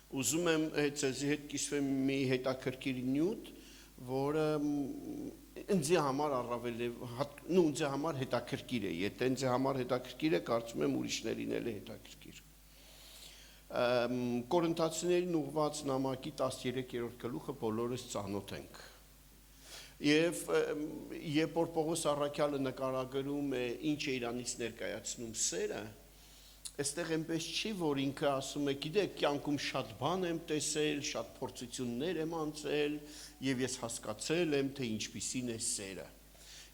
Ուզում եմ ձեզի հետ կիսվեմ մի հետաքրքիր նյութ, որը ինձ համար առավել ինձ համար հետաքրքիր է, եթե ինձ համար հետաքրքիր է, կարծում եմ ուրիշներին էլ է հետաքրքիր։ Կորինթացիներին ուղված նամակի 13-րդ գլուխը բոլորս ծանոթ ենք։ Եվ երբ որ Պողոս առաքյալը նկարագրում է ինչ է իրանից ներկայացնում սերը, այստեղ այնպես չի, որ ինքը ասում է, գիտեք, կյանքում շատ բան եմ տեսել, շատ փորձություններ եմ անցել, եւ ես հասկացել եմ, թե ինչպիսին է սերը։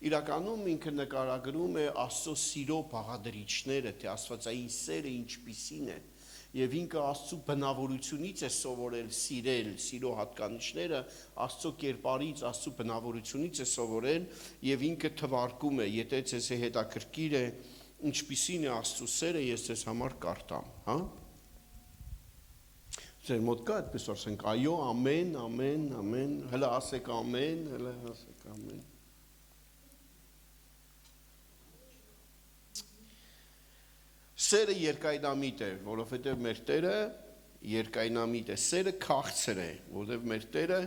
Իրականում ինքը նկարագրում է Աստծո սիրո բաղադրիչները, թե աստվածային սերը ինչպիսին է, եւ ինքը Աստծո բնավորությունից է սովորել սիրել, սիրո հատկանիշները, Աստծո կերպարից, Աստծո բնավորությունից է սովորել, եւ ինքը թվարկում է, եթե ձեզ հետաքրքիր է ինչպիսին է Աստծո սերը, ես ձեզ համար կարդամ, հա? Ձեր մոտ կա այդպես ասենք, այո, ամեն, ամեն, ամեն, հələ ասեք ամեն, հələ ասեք ամեն։ Սերը երկայնամիտ է, որովհետև մեր Տերը երկայնամիտ է, սերը քաղցր է, որովհետև մեր Տերը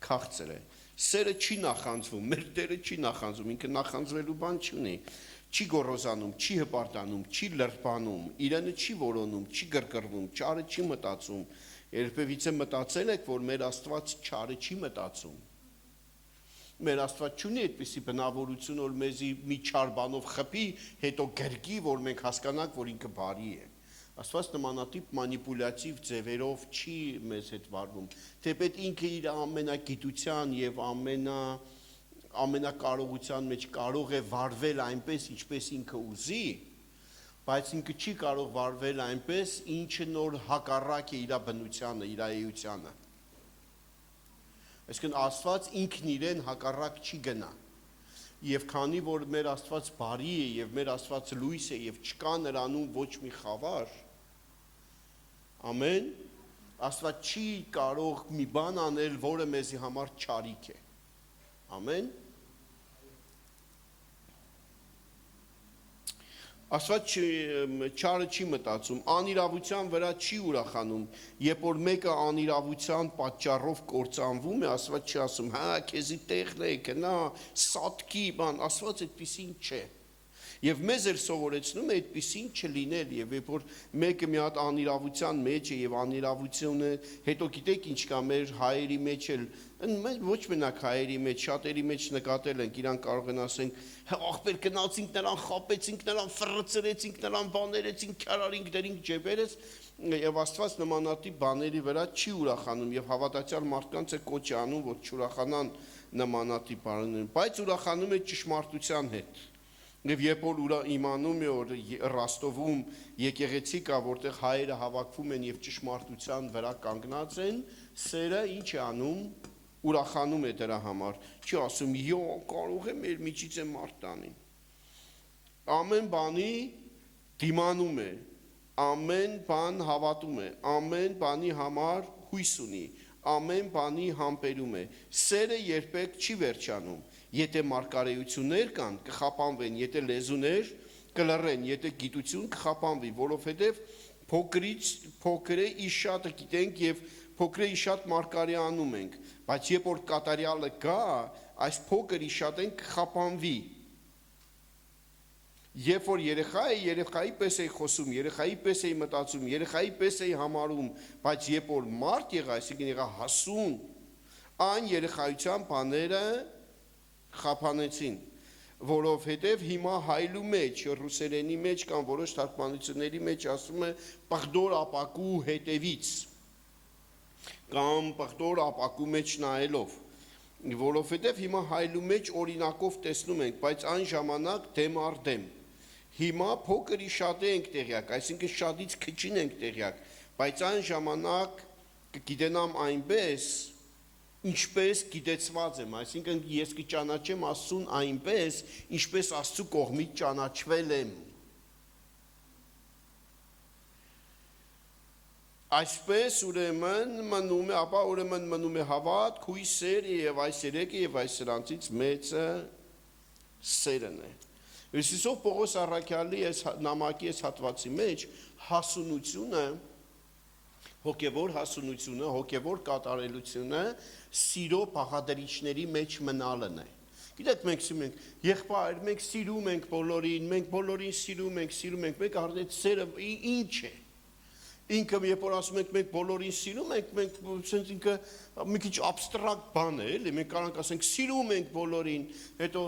քաղցր է։ Սերը չի նախանձվում, մեր Տերը չի նախանձվում, ինքը նախանձվելու բան չունի, չի գոռոզանում, չի հպարտանում, չի լրբանում, իրենը չի որոնում, չի գրգռվում, չարը չի մտածում։ Երբևիցե մտածել եք, որ մեր Աստված չարը չի մտածում։ Մեր Աստված չունի այդպիսի բնավորություն, որ մեզի մի չար բանով խփի, հետո գրկի, որ մենք հասկանանք, որ ինքը բարի է։ Աստված նմանատիպ մանիպուլյատիվ ձևերով չի մեզ հետ վարվում, թեպետ ինքը իր ամենագիտության եւ ամենակարողության մեջ կարող է վարվել այնպես, ինչպես ինքը ուզի, բայց ինքը չի կարող վարվել այնպես, ինչը նոր հակառակ է իր բնությանը, իր էությանը։ Այսինքն Աստված ինքն իրեն հակառակ չի գնա։ Եվ քանի որ մեր Աստված բարի է եւ մեր Աստված լույս է եւ չկա նրանում ոչ մի խավար, ամեն, Աստված չի կարող մի բան անել, որը մեզի համար չարիք է, ամեն։ Աստված չարը չի մտածում, անիրավության վրա չի ուրախանում, երբ որ մեկը անիրավության պատճառով կործանվում է, Աստված չի ասում, հա, քեզի տեղն է, գնա, սատկի, բան, Աստված այդպիսին չէ։ Եվ մեզ էլ սովորեցնում է այդպիսին չլինել, եւ երբ որ մեկը մի հատ անիրավության մեջ է եւ անիրավությունը, հետո գիտեք ինչ կա մեր հայերի մեջ էլ, ոչ մենակ հայերի մեջ, շատերի մեջ նկատել ենք, իրանք կարող են ասենք, ախպեր գնացինք նրան, խապեցինք նրան, ֆռծրեցինք նրան, բաներեցինք, քարարինք, դերինք ջեբերս, եւ Աստված նմանատիպ բաների վրա չի ուրախանում եւ հավատացյալ մարդկանց է կոչ անում, որ չուրախանան նմանատիպ բաներին, բայց ուրախանում է ճշմարտության հետ։ Եվ երբ որ իմանում է, որ Ռաստովում եկեղեցի կա, որտեղ հայերը հավաքվում են եւ ճշմարտության վրա կանգնած են, սերը ինչ է անում, ուրախանում է դրա համար, չի ասում, յո, կարող է մեր միջից է մարդ տանի։ Ամեն բանի դիմանում է, ամեն բան հավատում է, ամեն բանի համար հույս ունի, ամեն բանի համբերում է, սերը երբեք չի վերջանում, եթե մարգարեություններ կան, կխապանվեն, եթե լեզուներ կլռեն, եթե գիտություն կխապանվի, որովհետև փոքր է իշ շատը գիտենք եւ փոքր է իշ շատ մարգարեանում ենք, բայց երբ որ կատարյալը գա, այս փոքր իշ շատեն կխապանվի։ Երբ որ երեխա է, երեխայի պես է խոսում, երեխայի պես է մտածում, երեխայի պես է համարում, բայց երբ որ մարդ եղա, այսինքն եղա հասուն, այն երեխայության բաները խափանեցին, որովհետև հիմա հայլու մեջ, ռուսերենի մեջ կամ որոշ թարգմանությունների մեջ ասում է պղդոր ապակու հետևից կամ պղդոր ապակու մեջ նայելով, որովհետև հիմա հայլու մեջ օրինակով տեսնում ենք, բայց այն ժամանակ դեմ առ դեմ։ Հիմա փոքր իշատ ենք տեղյակ, այսինքն շատից քչին ենք տեղյակ, բայց այն ժամանակ կգիտենամ այնպես, ինչպես գիտեցված եմ, այսինքն ես կճանաչեմ Աստծուն այնպես, ինչպես Աստծու կողմից ճանաչվել եմ։ Այսպես ուրեմն մնում է, ապա ուրեմն մնում է հավատք, հույս, սեր եւ այս երեքը եւ այս սրանցից մեծը սերն է։ Հիսուսով Պողոս առաքյալի այս նամակի այս հատվածի մեջ հասունությունը Հոգևոր հասունությունը, հոգևոր կատարելությունը սիրո բաղադրիչների մեջ մնալն է։ Գիտեք, մենք ասում ենք, եղբայր, մենք սիրում ենք բոլորին, մենք բոլորին սիրում ենք, մենք արդեն սերը ինչ է։ Ինքը երբ որ ասում ենք մենք բոլորին սիրում ենք, մենք ասենք ինքը մի քիչ абստրակտ բան է, էլի, մենք կարող ենք ասենք սիրում ենք բոլորին, հետո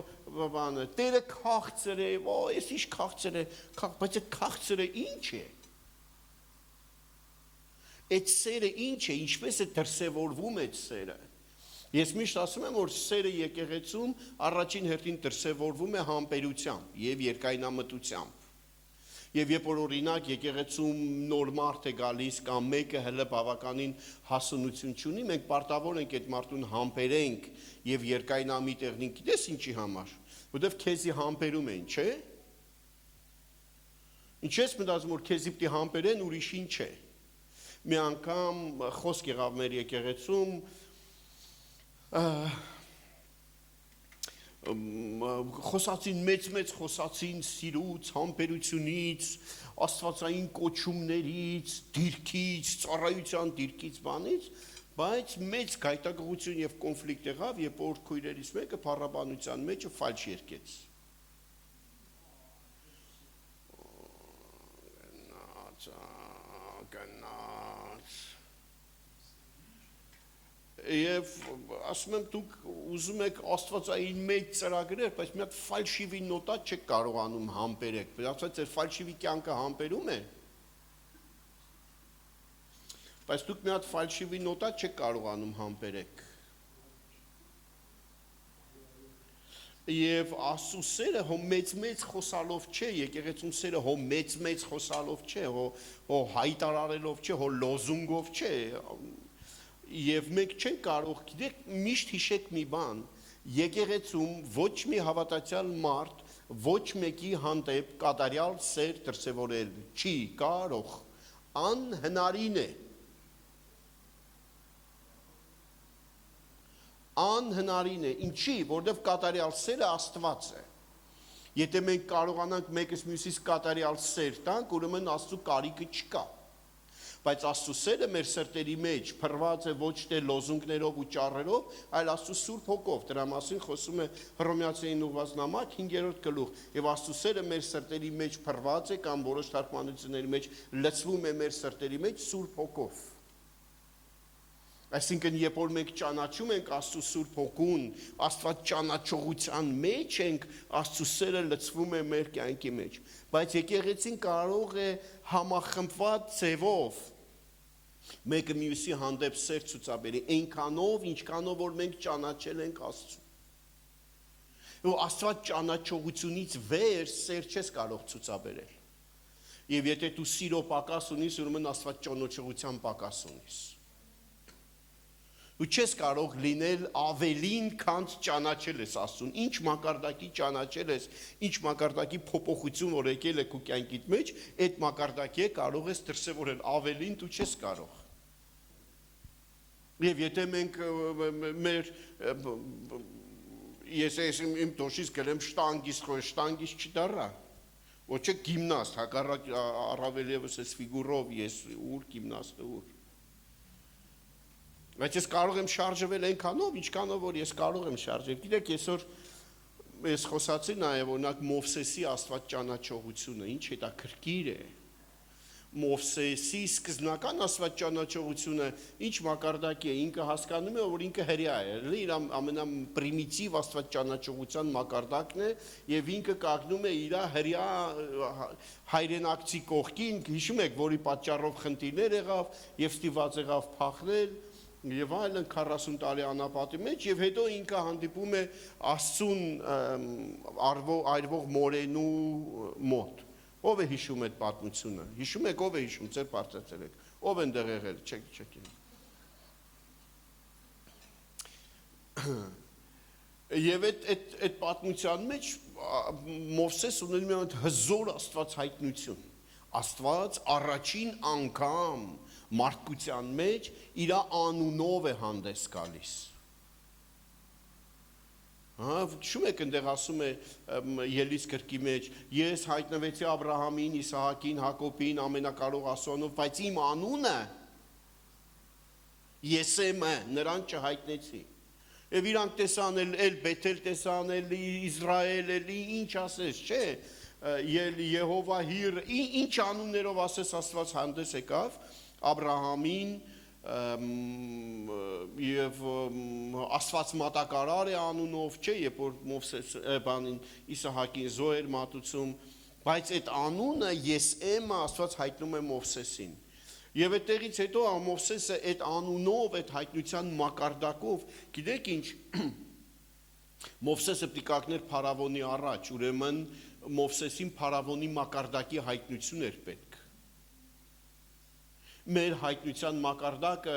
բանը, Տերը քաղցր է, այս ինչ քաղցր է, բայց այդ քաղցրը ինչ է։ Այդ սերը ինչ է, ինչպես է դրսևորվում այդ սերը։ Ես միշտ ասում եմ, որ սերը եկեղեցում առաջին հերթին դրսևորվում է համբերությամբ եւ երկայնամտությամբ։ Եվ երբ որ օրինակ եկեղեցում նոր մարդ է գալիս կամ մեկը հələ բավականին հասունություն ունի, մենք պարտավոր ենք այդ մարդուն համբերենք եւ երկայնամիտ եղնենք, գիտես ինչի համար, որովհետեւ քեզի համբերում են, չէ՞։ Ինչ ես մտածում, որ քեզի պիտի համբերեն, ուրիշին չէ։ Մի անգամ խոսք եղավ մեր եկեղեցում խոսացին մեծ խոսացին սիրուց, համբերությունից, աստվածային կոչումներից, դիրքից, ծառայության դիրքից բանից, բայց մեծ գայթակղություն եւ կոնֆլիկտ եղավ, երբ որ քույրերից մեկը փառաբանության մեջը ֆալշ երկեց։ Եվ ասում եմ դուք ուզում եք աստվածային մեծ ծրագրեր, բայց մի հատ ֆալշիվի նոտա չեք կարողանում համբերեք, ասած ձեր ֆալշիվի կյանքը համբերում է, բայց դուք մի հատ ֆալշիվի նոտա չեք կարողանում համբերեք։ Եվ Աստծո սերը հո մեծ խոսալով չէ, եկեղեցում սերը հո մեծ խոսալով չէ, հո հայտարարելով չէ, հո լոզունգով չէ։ Եվ մենք չենք կարող, գիտեք, միշտ հիշեք մի բան, եկեղեցում ոչ մի հավատացյալ մարդ, ոչ մեկի հանդեպ կատարյալ սեր դրսևորել չի կարող, անհնարին է։ Անհնարին է, ինչի, որովհետև կատարյալ սերը Աստված է։ Եթե մենք կարողանանք մեկս մյուսից կատարյալ սեր տանք, ուրեմն Աստծո կարիքը չկա։ Բայց Աստծո սերը մեր սրտերի մեջ փռված է ոչ թե լոզունգներով ու ճառերով, այլ Աստծո Սուրբ Հոգով։ Դրա մասին խոսում է Հռոմեացիներին ուղղված նամակ 5-րդ գլուխ։ Եվ Աստծո սերը մեր սրտերի մեջ փռված է կամ որոշ թարգմանությունների մեջ լցվում է մեր սրտերի մեջ Սուրբ Հոգով։ Այսինքն, երբ որ մենք ճանաչում ենք Աստծո Սուրբ Հոգուն, Աստված ճանաչողության մեջ ենք, Աստծո սերը լցվում է մեր կյանքի մեջ։ Բայց եկեղեցին կարող է համախմբված ձևով մեկը մյուսի հանդեպ սեր ցուցաբերի, այնքանով, ինչքանով որ մենք ճանաչել ենք Աստծուն։ Ու Աստված ճանաչողությունից վեր սեր չես կարող ցուցաբերել։ Եվ եթե դու սիրո պակաս ունիս, ուրեմն Աստված ճանաչողության պակաս ունիս։ Ու չես կարող լինել ավելին, քան ճանաչել ես Աստծուն։ Ինչ մակարդակի ճանաչել ես, ինչ մակարդակի փոփոխություն որ եկել է քո կյանքիդ մեջ, այդ մակարդակի կարող ես դրսևորել, ավելին դու չես կարող։ Եվ եթե մենք մեր ես իմ դոշից գլեմ շտանգիստ չդառա, ոչ է գիմնաստ, հակառակ առավել ևս այս ֆիգուրով ես ուր գիմնաստը ուր։ Բայց ես կարող եմ շարժվել այնքանով, ինչքանով որ ես կարող եմ շարժվել։ Գիտեք, այսօր ես խոսացի նաև օրինակ Մովսեսի Աստված ճանաչողությունը, ինչ հետաքրքիր է։ Մովսեսի սկզբնական Աստված ճանաչողությունը ինչ մակարդակի է, ինքը հասկանում է, որ ինքը հրյա է, իր ամենապրիմիտիվ Աստված ճանաչողության մակարդակն է, եւ ինքը կանգնում է իր հրյա հայրենակցի կողքին, հիշում եք, որի պատճառով խնդիրներ եղավ եւ ստիված եղավ փախնել եւ այլն 40 տարի անապատի մեջ եւ հետո ինքը հանդիպում է Աստծուն այրվող մորենու մոտ։ Ով է հիշում այդ պատմությունը։ Հիշում եք, ով է հիշում, ձեր բարձրացել եք։ Ով են դեղ եղել, չեք։ Եվ այդ պատմության մեջ Մովսես ուներ մի հզոր Աստված հայտնություն։ Աստված առաջին անգամ մարդկության մեջ իր անունով է հանդես գալիս։ Շում եք ընդեղ ասում է Ելիս գրքի մեջ, ես հայտնվեցի Աբրահամին, Իսահակին, Հակոբին, ամենակարող Աստծուն, բայց իմ անունը Եսեմը նրան չհայտնեցի։ Եվ իրանք տեսան էլ Բեթել տեսան, էլ Իսրայել, էլ ինչ ասես, չէ, Եհովա հիր, ինչ անուններով ասես Աստված հանդես եկավ Աբրահամին եւ Աստված մատակարար է անունով, չէ, երբ որ Մովսես բանին Իսահակին զոհեր մատուցում, բայց այդ անունը Եսեմը Աստված հայտնում է Մովսեսին։ Եվ այդտեղից հետո Մովսեսը այդ անունով, այդ հայտնության մակարդակով, գիտեք ինչ, Մովսեսը պիտի կանգներ փարավոնի առաջ, ուրեմն Մովսեսին փարավոնի մակարդակի հայտնություն էր պետք։ Մեր հայտնության մակարդակը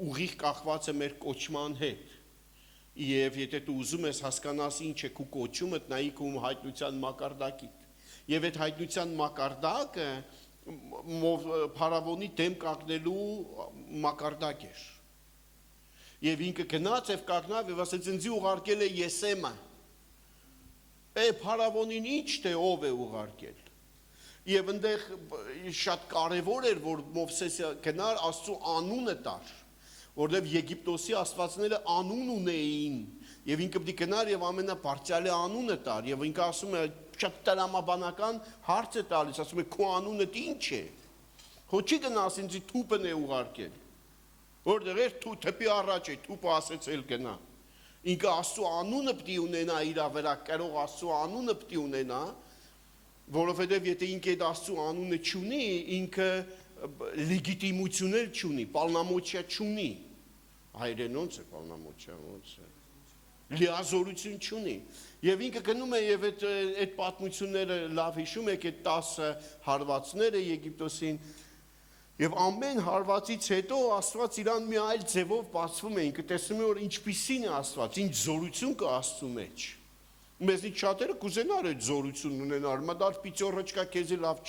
ուղիղ կախված է մեր կոչման հետ։ Եվ եթե դու ուզում ես հասկանաս ինչ է քո կոչումը, նայի քո հայտնության մակարդակիդ։ Եվ այդ հայտնության մակարդակը փարավոնի դեմ կանգնելու մակարդակ էր։ Եվ ինքը գնաց եւ կանգնավ եւ ասեց ինձ ուղարկել է Եսեմը։ Փարավոնին ինչ թե ով է ուղարկել։ Եվ այնտեղ շատ կարևոր էր որ Մովսեսը գնար Աստծո անունը տար, որովհետեւ Եգիպտոսի աստվածները անուն ունեին եւ ինքը պիտի գնար եւ ամենաբարձրալի անունը տար եւ ինքը ասում է շատ տրամաբանական հարց է տալիս, ասում է քո անունը ինչ է։ Հո չի գնաս ինձ թուպն է ուղարկել։ Որտեղ էր թուպի առաջ է, թուպը ասեցել գնա։ Ինքը Աստծո անունը պիտի ունենա իր վրա, կարող Աստծո անունը պիտի ունենա, որովհետև եթե ինքը այդ Աստծո անունը չունի, ինքը լեգիտիմություն չունի, պալնամոչիա չունի։ Հայերեն ոնց է պալնամոչիա, ոնց է։ Լիազորություն չունի։ Եվ ինքը գնում է եւ այդ պատմությունները լավ հիշում եք այդ 10 հարվածները Եգիպտոսին եւ ամեն հարվածից հետո Աստված իրան մի այլ ձևով բացվում է, ինքը տեսնում է որ ինչպիսին է Աստված, ինչ զորություն կա Աստծո մեջ։ Մեզնից շատերը կուզենար այդ զորություն ունենալ, մտար պիծորը չկա քեզի լավ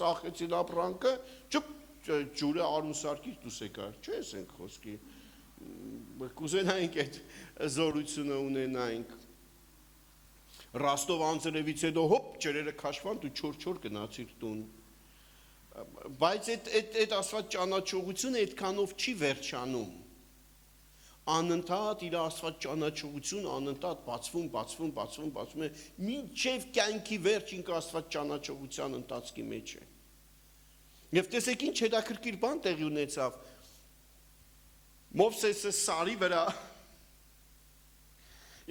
ծախեցի ապրանքը, ջուրը արուն սարքից դուս եկար, չէ՞ ենք խոսքի։ Կուզենայինք այդ զորությունը ունենայինք։ Ռաստով անձրևից հետո հոպ ջրերը քաշվան դու չոր գնացիր տուն։ Բայց այդ Աստված ճանաչողությունը այդքանով չի վերջանում։ Անընդհատ իր Աստված ճանաչողությունը անընդհատ բացվում է, մինչև կյանքի վերջ ինքը Աստված ճանաչողության ընթացքի մեջ է։ Եվ տեսեք ինչ հետաքրքիր բան տեղի ունեցավ։ Մովսեսը սարի վրա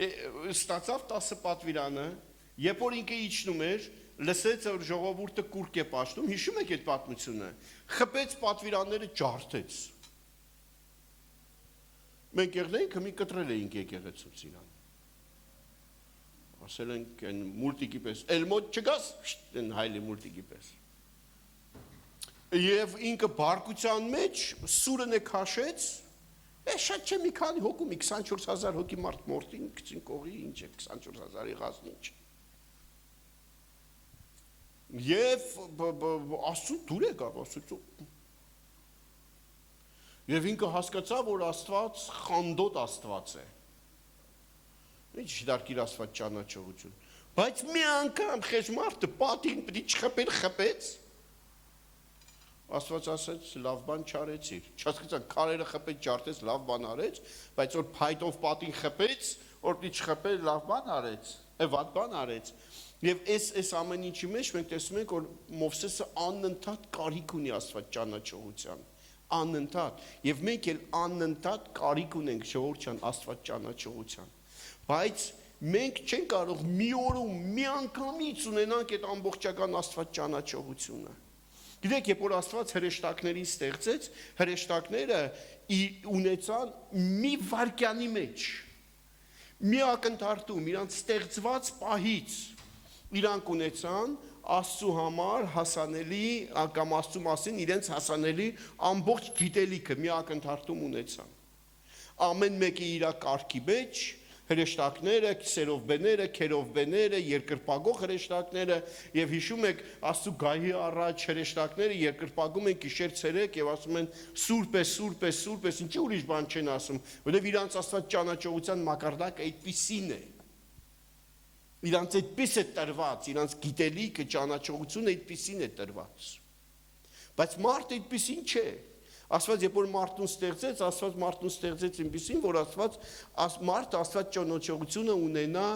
ստացավ 10 պատվիրանը, երբ որ ինքը իջնում էր, լսեց որ ժողովուրդը կուրկ է պաշտում, հիշում եք այդ պատմությունը, խփեց պատվիրանները ջարդեց։ Մենք եղնենք մի կտրել էինք եկեղեցուց իրան։ Ասել ենք այն մուլտիկի պես, էլ մոտ չգաս, այն հայլի մուլտիկի պես։ Եվ ինքը բարկության մեջ սուրն է քաշեց, շատ չէ մի քանի հոգու, մի 24,000 հոգի մարդ մորտին գցին կողի, ինչ է 24,000-ի ղազն ինչ։ Եվ Աստծո դուր եկավ, Աստծո։ Եվ ինքը հասկացավ, որ Աստված խանդոտ Աստված է։ Ինչ դարքիր Աստված ճանաչողություն։ Բայց մի անգամ խեժմարտը պատին պիտի չխփեր խփեց։ Աստված ասեց լավ բան չարեցիր։ Չհասկացան քարերը խփեց, ջարդեց, լավ բան արեց, բայց որ փայտով պատին խփեց, որ պիտի չխփեր, լավ բան արեց, վատ բան արեց։ Եվ այս ամեն ինչի մեջ մենք տեսնում ենք, որ Մովսեսը անընդհատ կարիք ունի Աստված ճանաչողության, անընդհատ, եւ մենք էլ անընդհատ կարիք ունենք ժողովրդյան Աստված ճանաչողության։ Բայց մենք չենք կարող մի օրում մի անգամից ունենանք այդ ամբողջական Աստված ճանաչողությունը։ Գիտեք, երբ որ Աստված հրեշտակներին ստեղծեց, հրեշտակները ունեցան մի վայրկյանի մեջ, մի ակնթարթում, իրանց ստեղծված պահից, իրանք ունեցան Աստծու համար հասանելի, կամ Աստծու մասին իրենց հասանելի ամբողջ գիտելիքը մի ակնթարթում ունեցան։ Ամեն մեկը իր կարգի մեջ, հրեշտակները, սերովբեները, քերովբեները, երկրպագող հրեշտակները եւ հիշում եք Աստծո գահի առաջ հրեշտակները երկրպագում են գիշեր ցերեկ եւ ասում են սուրբ է, սուրբ է, սուրբ է, ինչի ուրիշ բան չեն ասում, որովհետեւ իրանց Աստված ճանաչողության մակարդակը այդպիսին է։ Իրանց այդպես է տրված, իրանց գիտելիքը, ճանաչողությունը այդպիսին է տրված։ Բայց մարդը այդպիսին չէ։ Աստված երբ որ մարդուն ստեղծեց, Աստված մարդուն ստեղծեց այնպիսին, որ Աստված ճանաչողությունը ունենա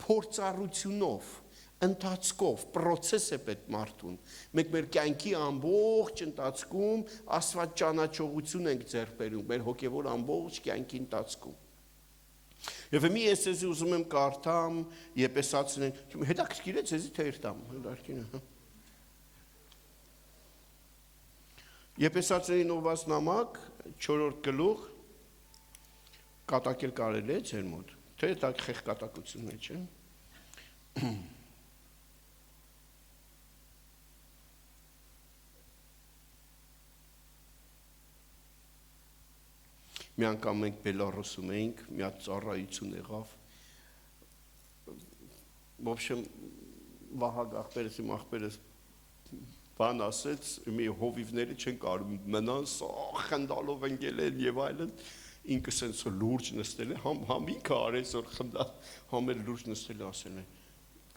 փորձառությունով, ընթացքով, process է պետք մարդուն։ Մենք մեր կյանքի ամբողջ ընթացքում Աստված ճանաչողություն ենք ձեռք բերում, մեր հոգևոր ամբողջ կյանքի ընթացքում։ Եվ մի ես ուզում եմ կարդամ Եփեսացիներին, հետաքրքիր է ձեզի թե երթամ, Եփեսացիներին ուղված նամակ 4-րդ գլուխ կատակել կարելի է ձեր մոտ, թե դա խեղկատակություն մեջ է։ Մի անգամ մենք Բելառուսում էինք, մի հատ ծառայություն եղավ։ Ոբշեմ Վահագ ախպերս իմ ախպերս բան ասեց, մի հովիվները չեն կարող մնան, խնդալով են գելեն եւ այլն, ինքը սենց լուրջ նստել է, համ ինքը արեց որ խնդա, համ էլ լուրջ նստել է ասել է։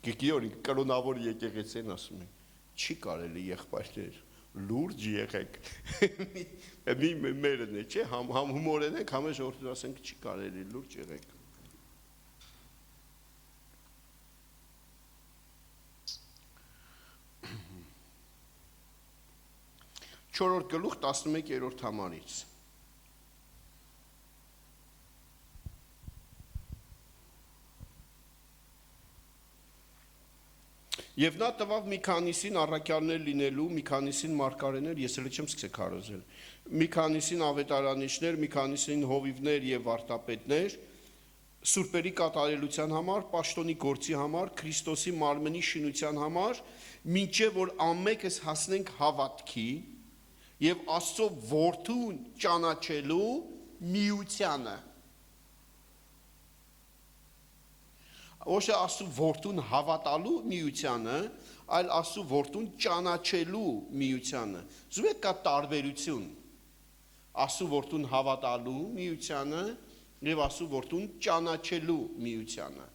Գիտի որ կրոնավոր եկեղեցին ասում են, չի կարելի եղբայրներ լուրջ եղեք, մի մերն է, չէ, համ հումորեն ենք, համ է ժողովրդին ասենք չի կարելի լուրջ եղեք։ Չորրորդ գլուխ 11-րդ համարից։ Եվ նա տվավ մի քանիսին առաքյալներ լինելու, մի քանիսին մարգարեներ, ես էլ չեմ սկսել քարոզել, մի քանիսին ավետարանիչներ, մի քանիսին հովիվներ եւ վարտապետներ, սուրբերի կատարելության համար, պաշտոնի գործի համար, Քրիստոսի մարմնի շինության համար, մինչև որ ամենքս հասնենք հավատքի եւ Աստծո որդուն ճանաչելու միությանը։ Ոչ թե Աստծո որդուն հավատալու միությանը, այլ Աստծո որդուն ճանաչելու միությանը։ Զուտ է կա տարբերություն։ Աստծո որդուն հավատալու միությանը եւ Աստծո որդուն ճանաչելու միությանը։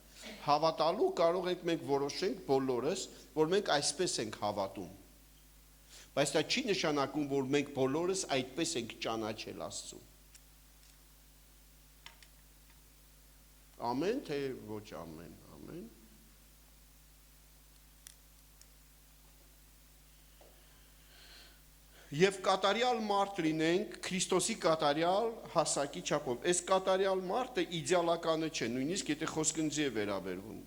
Հավատալու կարող ենք մենք որոշենք բոլորս, որ մենք այսպես ենք հավատում։ Բայց դա չի նշանակում, որ մենք բոլորս այդպես ենք ճանաչել Աստծուն։ Ամեն թե ոչ ամեն, ամեն։ Եվ կատարյալ մարդ լինենք, Քրիստոսի կատարյալ հասակի չափով։ Այս կատարյալ մարդը իդեալականը չէ, նույնիսկ եթե խոսքը ինձ է վերաբերվում։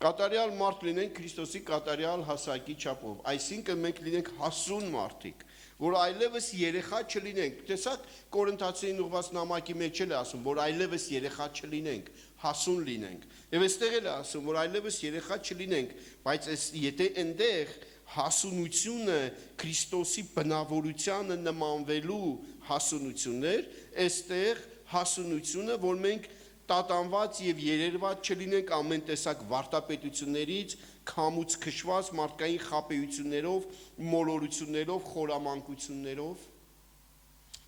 Կատարյալ մարդ լինենք Քրիստոսի կատարյալ հասակի չափով, այսինքն մենք լինենք հասուն մարդիկ, որ այլևս երեխա չլինենք։ Տեսակ Կորինթացիներին ուղված նամակի մեջ էլ է ասում, որ այլևս երեխա չլինենք, հասուն լինենք։ Եվ այստեղ էլ է ասում, որ այլևս երեխա չլինենք, բայց եթե այնտեղ հասունությունը Քրիստոսի բնավորությանը նմանվելու հասունություններ, այստեղ հասունությունը, որ մենք տատանված եւ երերված չլինենք ամեն տեսակ վարտապետություններից, քամուց քշված մարդկային խաբեություններով, մոլորություններով, խորամանկություններով։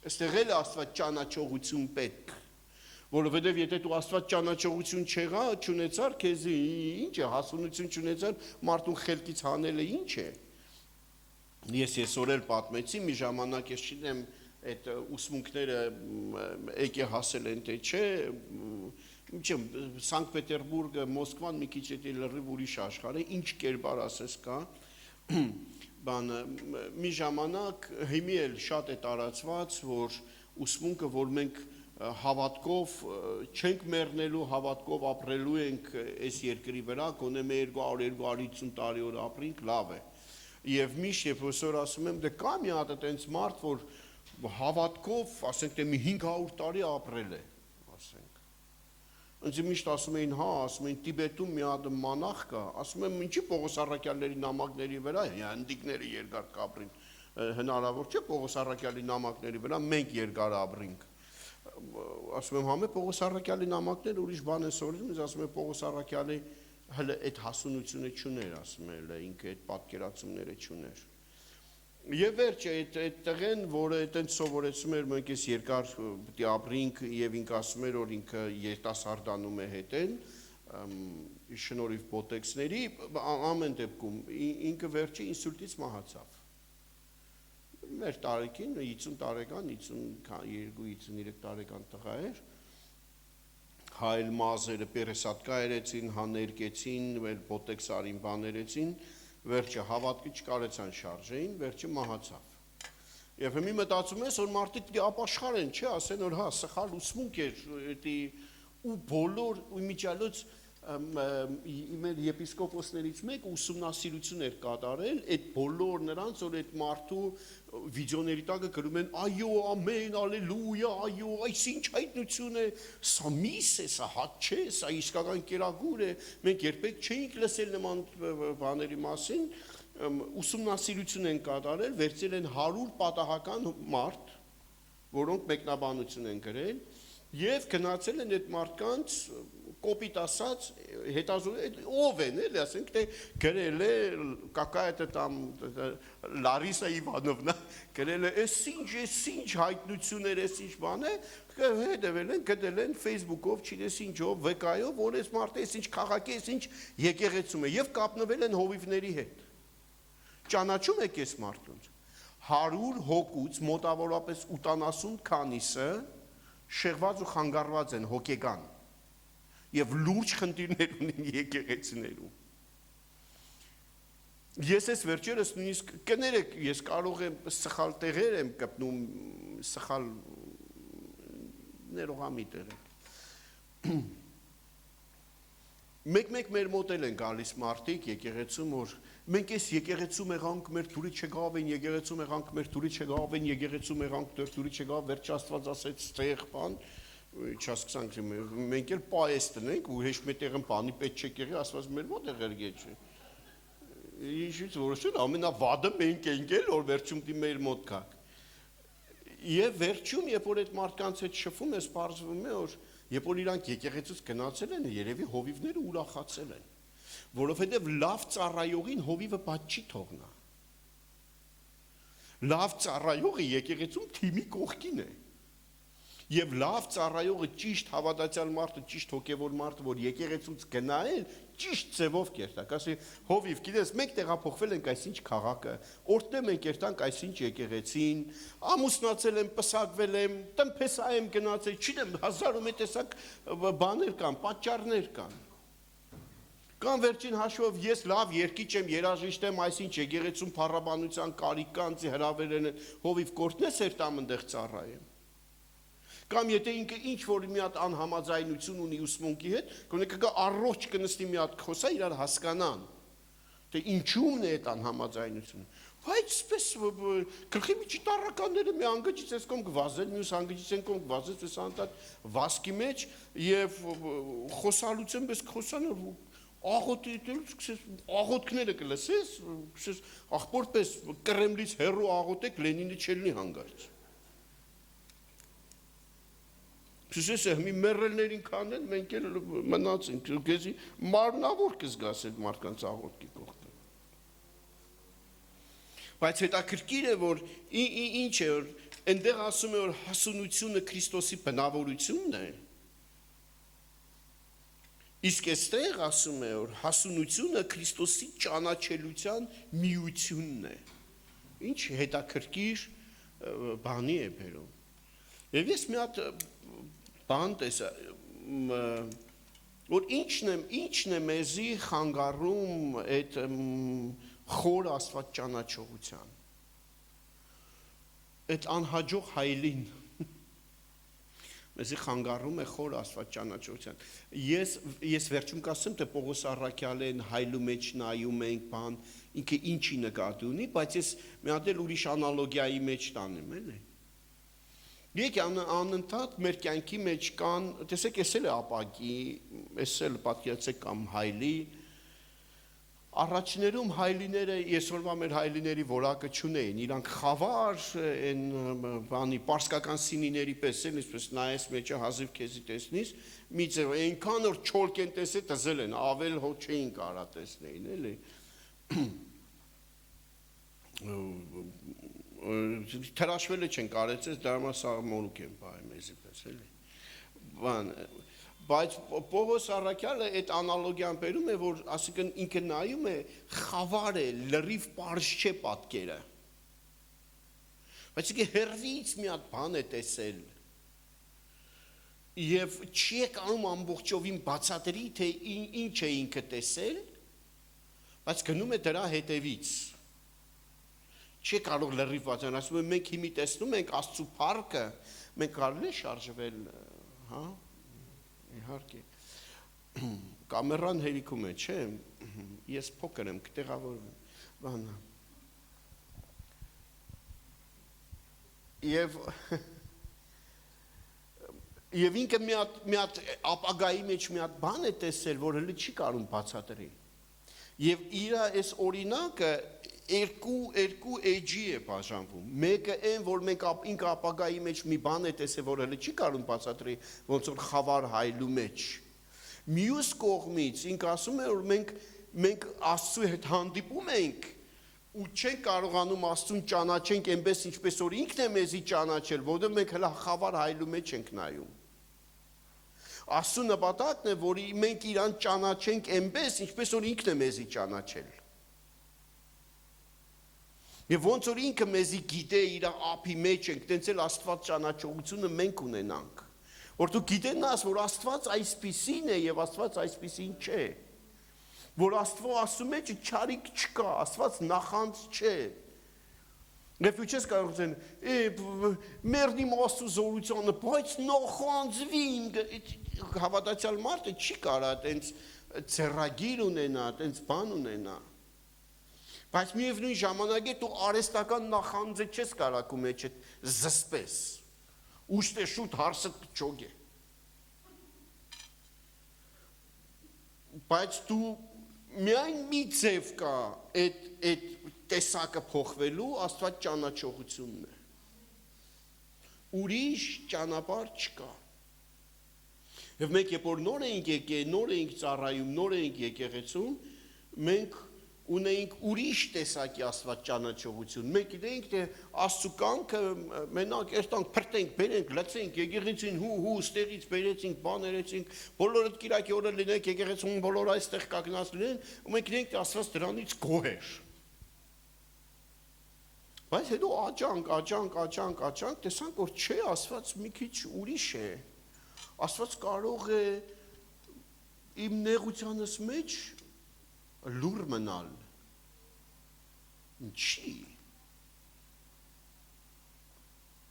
Այստեղ էլ Աստված ճանաչողություն պետք, որովհետեւ եթե դու Աստված ճանաչողություն չունեցար, քեզ ինչ է, հասունություն չունեցար, մարդուն խելքից հանելը ինչ է։ Ես այսօր էլ պատմեցի, մի ժամանակ ես չգիտեմ այդ ուսմունքները եկե հասել են թե չէ, ինչեմ Սանկտ Պետերբուրգը, Մոսկվան մի քիչ էտի լրիվ ուրիշ աշխարհ է, ինչ կերպար ասես կա, բանը մի ժամանակ հիմի էլ շատ է տարածված, որ ուսմունքը, որ մենք հավատքով չենք մեռնելու, հավատքով ապրելու ենք այս երկրի վրա, գոնե 200-250 տարի օր ապրենք, լավ է։ Եվ միշտ երբ որ ասում եմ, դե կա մի հատ այդպես մարդ, որ հավատքով, ասենք թե մի 500 տարի ապրել է, ասենք։ Ինձ միշտ ասում էին, հա, ասում էին Տիբետում մի հատ մանախ կա, ասում եմ, ինչի Պողոս Առաքյալների նամակների վրա, հնդիկները երկար կապրին, հնարավոր չէ Պողոս Առաքյալի նամակների վրա մենք երկար ապրենք։ Ասում եմ, համե Պողոս Առաքյալի նամակները ուրիշ բան են սովորում, ինձ ասում եմ Պողոս Առաքյալի հələ այդ հասունությունը չուներ, ասում եմ, ինքը այդ պատկերացումները չուներ։ Եվ վերջը այդ տղեն, որը այդտենց սովորեցում էր, մենք ես երկար պիտի ապրինք եւ ինքը ասում էր, որ ինքը երիտասարդանում է հետեն, շնորհիվ բոտեքսների, ամեն դեպքում ինքը վերջը ինսուլտից մահացավ։ մեր տարեկին 50 տարեկան, 52-53 տարեկան տղա էր, հայլ մազերը պերեսատկա երեցին, հաներկեցին, բոտեքսարին բաներեցին, վերջը հավատքի չկարեցան շարժեին, վերջը մահացավ։ Եվ հիմի մտածում ես, որ մարդիկ ապաշխար են, չէ, ասեն, որ հա, սխալ ուսմունք էր, ու բոլոր իմիջիալոց մեր եպիսկոպոսներից մեկ ուսումնասիրություն էր կատարել, այդ բոլոր նրանց, որ այդ մարդու վիդեոների տակը գրում են, այո, ամեն, ալելույա, այո, այս ինչ հայտնություն է, սա միս է, սա հատ չէ, սա իսկական կերակուր է, մենք երբեք չէինք լսել նման բաների մասին, ուսումնասիրություն են կատարել, վերցել են 100 պատահական մարդ, որոնք մեկնաբանություն են գրել, եւ գնացել են այդ մարդկանց կոպիտ ասած ով են էլի ասենք թե գրել է какая-то там Լարիսա Իվանովնա գրել է էս ինչ հայտնություններ էս ինչ բան է հետևել են գտել են Facebook-ով չինես ինչով վկայով որ էս մարդը էս ինչ քաղաքի էս ինչ եկեղեցում է եւ կապնվել են հովիվների հետ ճանաչում եք էս մարդուն 100 հոգուց մոտավորապես 80 քանիսը շեղված ու խանգարված են հոգեկան եւ լուրջ խնդիրներ ունեն եկեղեցիներում ես ես վերջերս նույնիսկ կներեք ես կարող եմ սխալ տեղեր եմ կպնում սխալ ներողամիտ եմ մեկ մեր մոդել են գալիս մարդիկ եկեղեցում որ մենք էս եկեղեցում եղանք մեր դուրի չգավ են եկեղեցում եղանք մեր դուրի չգավ են եկեղեցում եղանք դուրի չգավ վերջ Աստված ասեց ստեղ բան չասկսանք մենք էլ պայեստ ենք ու հեշտ մետեղն բանի պետք չէ եղի Աստված մեր մոտ եղել գեչ ինչից որոշել ամենավադը մենք ենք էլ որ վերջում դի մեր մոտ գաք եւ վերջում երբ որ այդ մարդկանց հետ շփվում ես բարձվում է որ երբ որ իրանք եկեղեցուց գնացել են երևի հովիվները ուրախացել են որովհետև լավ ծառայողին հովիվը բաց չի թողնա լավ ծառայողը եկեղեցում թիմի կողքին է եւ լավ ծառայողը ճիշտ հավատացյալ մարդը ճիշտ հոգեվոր մարդը որ եկեղեցուց գնայել ճիշտ ձևով կերտակ ասի հովիվ գիտես մենք տեղափոխվել ենք այսինչ քաղաքը օրտեմ ենք երտանք այսինչ եկեղեցին ամուսնացել եմ պսակվել եմ տնփեսա եմ գնացել չինեմ հազար ու մի տեսակ բաներ կան պատճառներ կան Կան վերջին հաշվով ես լավ երկիչ եմ երաժիշտ եմ այսինչ եկեղեցում փառաբանության կարիք կան հրավերեն հովիվ կորտնես երտամ ընդեղ ծառայեմ Կամ եթե ինքը ինչ որ մի հատ անհամաձայնություն ունի ուսմունքի հետ, կոնե կգա առողջ կնստի մի հատ խոսա իրար հասկանան, թե ինչումն է այդ անհամաձայնությունը։ Բայց սպես գլխի միջի տառականները մի անգջից ես կոմ գվազել, մյուս անգջից են կոմ գվազել, ես անտատ վասկի մեջ եւ խոսալություն պես խոսանը աղոտքները կլսես, աղբորպես Կրեմլից հեռու աղոտեք Լենինը չելնի հանգարց։ Սուս մի մեռելներին կանեն, մենք էլ մնացինք, գեզի մարմնավոր կզգաս այդ մարդկանց աղոտքի կողքը։ Բայց հետաքրքիր է, որ ինչ է, որ այնտեղ ասում է, որ հասունությունը Քրիստոսի բնավորությունն է, իսկ այստեղ ասում է, որ հասունությունը Քրիստոսի ճանաչելության միությունն է, ինչ հետաքրքիր բանի է բերում։ Եվ ես մի հատ բան տեսա, որ ինչն է մեզի խանգարում այդ խոր Աստված ճանաչողության, այդ անհաջող հայլին, մեզի խանգարում է խոր Աստված ճանաչողության, ես վերջում կասեմ, թե Պողոս առաքյալեն հայլու մեջ նայում ենք բան, ինքը ինչի նկատի ունի, բայց ես մի հատ էլ ուրիշ անալոգիայի մեջ տանեմ, էլի Եկի անընդհատ մեր կյանքի մեջ կան, տեսեք, ես էլ է ապակի, ես էլ պատկերացեք կամ հայլի, առաջներում հայլիները, եսօրվա մեր հայլիների որակը չունեին, իրանք խավար, են բանի, պարսկական սինիների պես են, իսպես նայես մեջը հազիվ քեզի տեսնիս, մի ձև, այնքան որ չոլք են տեսե տզել են, ավել հո չէին կարա տեսնեին, էլի, Թրաշվելը չեն կարեցես, դարմա սաղ մորուկ են պահեմ եզի պես, էլի։ Բայց Պողոս առաքյալը այդ անալոգիան բերում է, որ ասիկն ինքը նայում է խավար է, լրիվ պարզ չէ պատկերը։ Բայց եկե հերվից մի հատ բան է տեսել։ Եվ չի եկանում ամբողջովին բացատրի, թե ինչ է ինքը տեսել, բայց գնում է դրա հետևից։ Չի կարող լրիվ բացատրել, ասում եմ մենք հիմի տեսնում ենք Աստծու փառքը, մենք կարելի է շարժվել, հա, իհարկե։ Կամերան հերիքում է, չէ, ես փոքր եմ, կտեղավորվում, բանա։ Եվ ինքը մի հատ ապագայի մեջ մի հատ բան է տեսել, որ հələ չի կարող բացատրի։ Եվ իր այս օրինակը երկու էջի է բաժանվում։ Մեկը այն, որ մենք ինքը ապագայի մեջ մի բան է տեսել, որ հələ չի կարող բացատրի, ոնց որ խավար հայլու մեջ։ Մյուս կողմից ինքը ասում է, որ մենք Աստծու հետ հանդիպում ենք ու չենք կարողանում Աստծուն ճանաչենք այնպես, ինչպես որ ինքն է մեզի ճանաչել, որովհետև մենք հələ խավար հայլու մեջ ենք նայում։ Աստծու նպատակն է, որ մենք իրան ճանաչենք այնպես, ինչպես որ ինքն է մեզի ճանաչել։ Եվ ոնց որ ինքը մեզի գիտե իր ափի մեջ ենք, տենց էլ Աստված ճանաչողությունը մենք ունենանք։ Որ դու գիտենաս, որ Աստված այսպիսին է եւ Աստված այսպիսին չէ։ Որ Աստծո ասում է չարիք չկա, Աստված նախանց չէ։ Եվ դու չես կարող ասել, մերնի Աստծո զորությունը, բայց նախանձվի հավատացյալ մարդը չի կարա տենց ցերագիր ունենա, տենց բան ունենա։ Բայց միևնույն ժամանակ դու արհեստական նախանձը չես կարակու մեջ զսպես։ Ուշտե շուտ հարսը կճոգե։ Բայց դու միայն մի ձև կա այդ տեսակը փոխվելու Աստված ճանաչողությունն է։ Ուրիշ ճանապարհ չկա։ Եվ մենք երբ որ նոր էինք եկել, նոր էինք ծառայում, նոր էինք եկեղեցում, մենք ունեինք ուրիշ տեսակի Աստված ճանաչողություն։ Մենք գիտեինք, թե Աստծու կամքը մենակ երտանք, փրտենք, բերենք, լցենք, եկեղեցին հու ստեղից բերեցինք, բաներեցինք, բոլորը կիրակի օրը լինենք, եկեղեցում բոլորը այստեղ կանգնած լինեն, ու մենք գիտենք, թե Աստված դրանից գոհ էր։ Բայց հետո աճանք, տեսանք, որ չէ, Աստված մի քիչ ուրիշ է։ Աստված կարող է իմ նեղությանս մեջ լուր մնալ։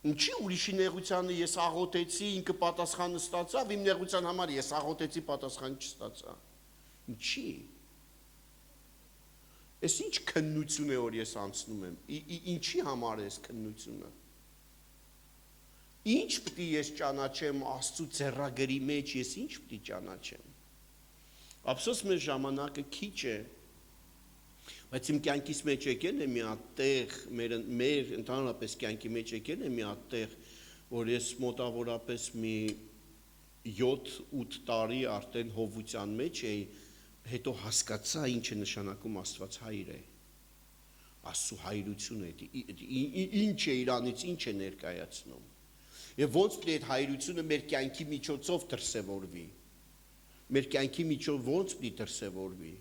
Ինչի ուրիշի նեղությանը ես աղոթեցի, ինքը պատասխանը ստացավ, իմ նեղության համար ես աղոթեցի, պատասխան չստացա։ Ինչի։ Ես ինչ քննություն է, որ ես անցնում եմ, ինչի համար է ես քննությունը։ Ինչ պետք է ես ճանաչեմ Աստծու ձեռագրի մեջ, ես ինչ պետք է ճանաչեմ։ Ափսոս մեր ժամանակը քիչ է, բայց իմ կյանքից մեջ եկել է մի հատ տեղ, մեր ընդհանրապես կյանքի մեջ եկել է մի հատ տեղ, որ ես մոտավորապես մի 7-8 տարի արդեն հովության մեջ էի, հետո հասկացա ինչ է նշանակում Աստված հայր է, Աստծու հայրություն է, ինչ է իրանից, ինչ է ներկայացնում։ Եվ ոնց պետք է այդ հայրությունը մեր կյանքի միջոցով դրսևորվի։ Մեր կյանքի միջով ոնց պետք է դրսևորվի։